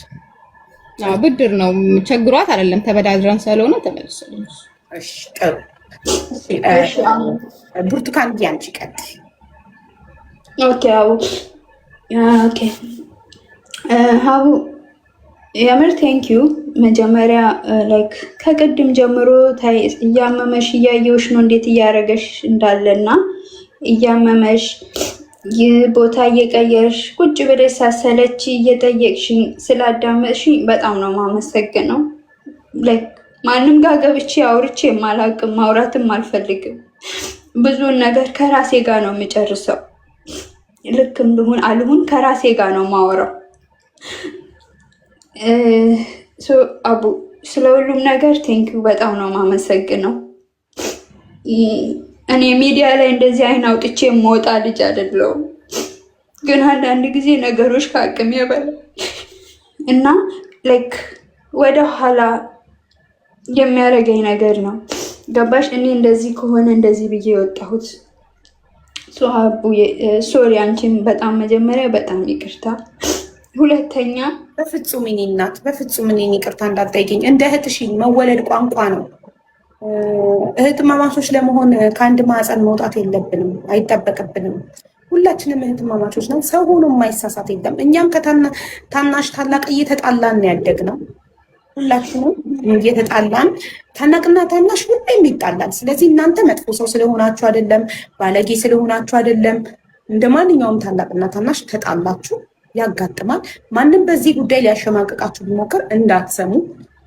ብድር ነው ቸግሯት አይደለም ተበዳድረን ስለሆነ ተመልሰልሽ እሺ ጥሩ ብርቱካን ያንቺ ቀጥ ኦኬ ሀቡ የምር ቴንኪዩ መጀመሪያ ላይክ ከቅድም ጀምሮ እያመመሽ እያየውሽ ነው እንዴት እያደረገሽ እንዳለና እያመመሽ ቦታ እየቀየርሽ ቁጭ ብለሽ ሳሰለች እየጠየቅሽኝ ስላዳመጥሽኝ በጣም ነው ማመሰግነው ላይክ ማንም ጋር ገብቼ አውርቼ ማላቅም ማውራትም አልፈልግም ብዙን ነገር ከራሴ ጋር ነው የምጨርሰው ልክም ልሁን አልሁን ከራሴ ጋር ነው ማወራው አቡ ስለ ሁሉም ነገር ቴንኪው በጣም ነው ማመሰግነው እኔ ሚዲያ ላይ እንደዚህ አይን አውጥቼ የምወጣ ልጅ አይደለሁም ግን አንዳንድ ጊዜ ነገሮች ከአቅሜ በላይ እና ላይክ ወደ ኋላ የሚያደርገኝ ነገር ነው ገባሽ እኔ እንደዚህ ከሆነ እንደዚህ ብዬ የወጣሁት ሶሪ አንቺም በጣም መጀመሪያ በጣም ይቅርታ ሁለተኛ በፍጹም እኔ እናት በፍጹም እኔ ይቅርታ እንዳትጠይቂኝ እንደ እህትሽ መወለድ ቋንቋ ነው እህትማማቾች ለመሆን ከአንድ ማዕፀን መውጣት የለብንም አይጠበቅብንም ሁላችንም እህትማማቾች ነን። ሰው ሆኖ የማይሳሳት የለም። እኛም ከታናሽ ታላቅ እየተጣላን ያደግነው ሁላችንም እየተጣላን፣ ታላቅና ታናሽ ሁሌም ይጣላል። ስለዚህ እናንተ መጥፎ ሰው ስለሆናችሁ አይደለም፣ ባለጌ ስለሆናችሁ አይደለም። እንደ ማንኛውም ታላቅና ታናሽ ተጣላችሁ፣ ያጋጥማል። ማንም በዚህ ጉዳይ ሊያሸማቅቃችሁ ቢሞክር እንዳትሰሙ።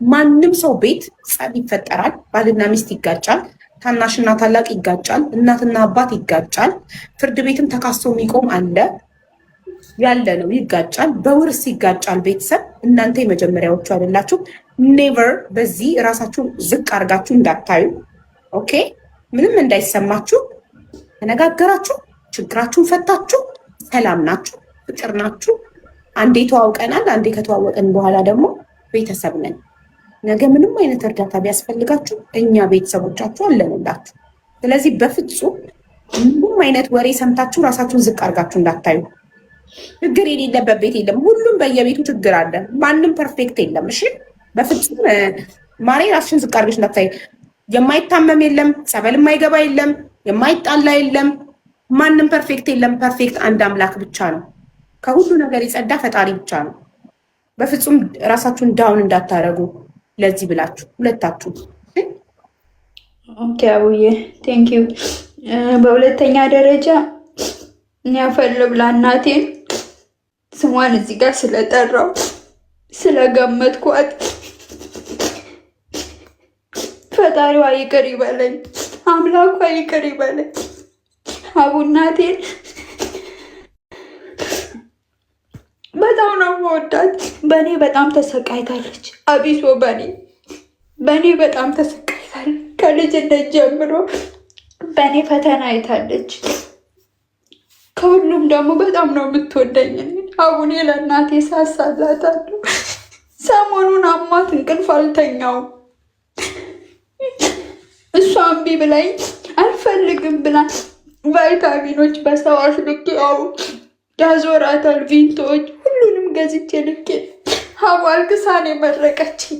ማንም ሰው ቤት ጸብ ይፈጠራል። ባልና ሚስት ይጋጫል፣ ታናሽና ታላቅ ይጋጫል፣ እናትና አባት ይጋጫል። ፍርድ ቤትም ተካሶ የሚቆም አለ ያለ ነው፣ ይጋጫል። በውርስ ይጋጫል ቤተሰብ። እናንተ የመጀመሪያዎቹ አይደላችሁ። ኔቨር በዚህ እራሳችሁን ዝቅ አድርጋችሁ እንዳታዩ። ኦኬ፣ ምንም እንዳይሰማችሁ ተነጋገራችሁ፣ ችግራችሁን ፈታችሁ፣ ሰላም ናችሁ፣ ፍቅር ናችሁ። አንዴ ተዋውቀናል። አንዴ ከተዋወቀን በኋላ ደግሞ ቤተሰብ ነን። ነገ ምንም አይነት እርዳታ ቢያስፈልጋችሁ እኛ ቤተሰቦቻችሁ አለንላችሁ። ስለዚህ በፍጹም ምንም አይነት ወሬ ሰምታችሁ ራሳችሁን ዝቅ አድርጋችሁ እንዳታዩ። ችግር የሌለበት ቤት የለም። ሁሉም በየቤቱ ችግር አለ። ማንም ፐርፌክት የለም። እሺ፣ በፍጹም ማሬ ራስሽን ዝቅ አድርገሽ እንዳታይ። የማይታመም የለም፣ ጸበል የማይገባ የለም፣ የማይጣላ የለም። ማንም ፐርፌክት የለም። ፐርፌክት አንድ አምላክ ብቻ ነው። ከሁሉ ነገር የጸዳ ፈጣሪ ብቻ ነው። በፍጹም ራሳችሁን ዳውን እንዳታረጉ ለዚህ ብላችሁ ሁለታችሁ። ኦኬ አቡዬ ቴንኪው። በሁለተኛ ደረጃ እኔ አፈር ብላ እናቴን ስሟን እዚህ ጋር ስለጠራው ስለገመትኳት ፈጣሪዋ ይቅር ይበለኝ፣ አምላኳ ይቅር ይበለኝ። አቡ እናቴን በጣም ነው የምወዳት። በእኔ በጣም ተሰቃይታለች። አቢሶ በእኔ በጣም ተሰቃይታለች። ከልጅነት ጀምሮ በእኔ ፈተና አይታለች። ከሁሉም ደግሞ በጣም ነው የምትወደኝ። አቡኔ ለእናቴ ሳሳላታለሁ። ሰሞኑን አሟት እንቅልፍ አልተኛውም። እሷ እምቢ ብላኝ አልፈልግም ብላ ቫይታሚኖች በሰው አስልኬ ያዞራታል፣ ቪንቶዎች ሁሉንም ገዝቼ ልኬ ሀቡ አልቅሳኔ መረቀችኝ።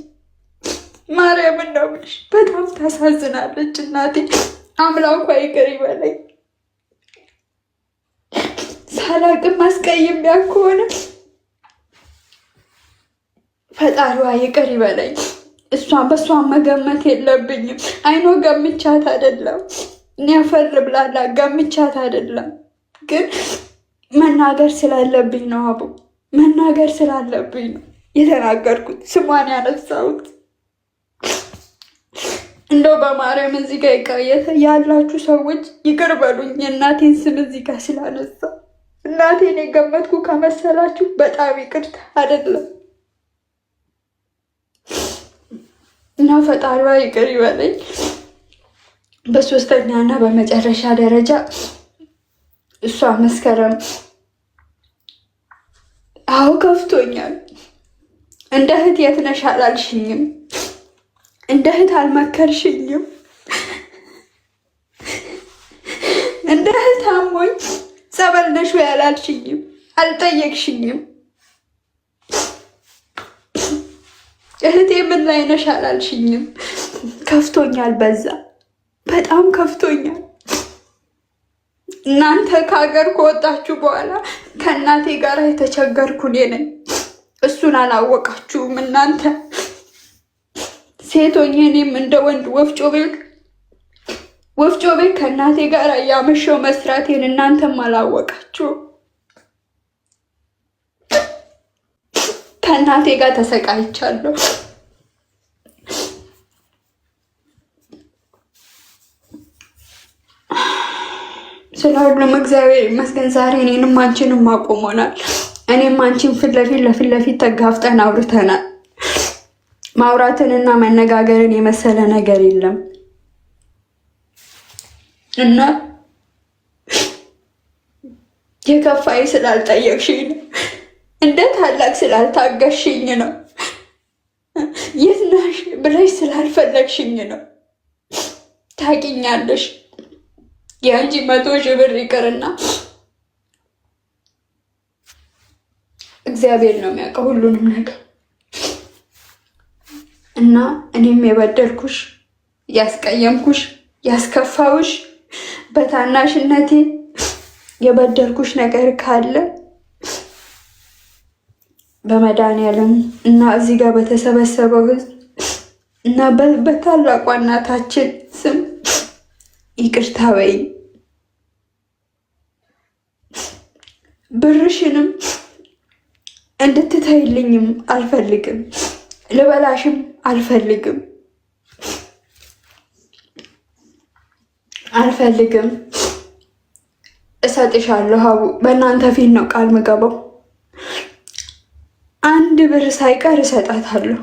ማርያምን ነው ብለሽ በጣም ታሳዝናለች እናቴ። አምላኳ ይቅር ይበለኝ። ሳላቅም አስቀይሜያ ከሆነ ፈጣሪዋ ይቅር ይበለኝ። በእሷን መገመት የለብኝም። አይኖ ገምቻት አይደለም፣ እኔ አፈር ብላላ ገምቻት አይደለም፣ ግን መናገር ስላለብኝ ነው። አቡ መናገር ስላለብኝ ነው የተናገርኩት፣ ስሟን ያነሳሁት። እንደው በማርያም እዚህ ጋር ያላችሁ ሰዎች ይቅር በሉኝ፣ የእናቴን ስም እዚህ ጋር ስላነሳ። እናቴን የገመትኩ ከመሰላችሁ በጣም ይቅርታ አይደለም እና ፈጣሪዋ ይቅር ይበለኝ። በሶስተኛ እና በመጨረሻ ደረጃ እሷ መስከረም ከፍቶኛል። እንደ እህት የት ነሽ አላልሽኝም፣ እንደ እህት አልመከርሽኝም፣ እንደ እህት አሞኝ ጸበል ነሽ ወይ አላልሽኝም፣ አልጠየቅሽኝም። እህቴ ምን ላይ ነሽ አላልሽኝም። ከፍቶኛል፣ በዛ በጣም ከፍቶኛል። እናንተ ከሀገር ከወጣችሁ በኋላ ከእናቴ ጋር የተቸገርኩ እኔ ነኝ። እሱን አላወቃችሁም እናንተ። ሴቶኝ እኔም እንደ ወንድ ወፍጮ ቤት ከእናቴ ጋር ያመሸው መስራቴን እናንተም አላወቃችሁም። ከእናቴ ጋር ተሰቃይቻለሁ። ስለ ሁሉም እግዚአብሔር ይመስገን። ዛሬ እኔንም አንቺንም አቆሞናል። እኔም አንቺን ፊት ለፊት ተጋፍጠን አውርተናል። ማውራትንና መነጋገርን የመሰለ ነገር የለም እና የከፋይ ስላልጠየቅሽኝ ነው፣ እንደ ታላቅ ስላልታገሽኝ ነው፣ የት ነሽ ብለሽ ስላልፈለግሽኝ ነው። ታውቂኛለሽ። የአንቺ 100,000 ብር ይቅርና እግዚአብሔር ነው የሚያውቀው ሁሉንም ነገር እና እኔም የበደልኩሽ፣ ያስቀየምኩሽ፣ ያስከፋውሽ በታናሽነቴ የበደልኩሽ ነገር ካለ በመድኃኒዓለም እና እዚህ ጋር በተሰበሰበው ህዝብ እና በታላቋ እናታችን ስም ይቅርታ በይ። ብርሽንም እንድትተይልኝም አልፈልግም፣ ልበላሽም አልፈልግም። እሰጥሻለሁ ሀቡ፣ በእናንተ ፊት ነው ቃል ምገባው። 1 ብር ሳይቀር እሰጣታለሁ።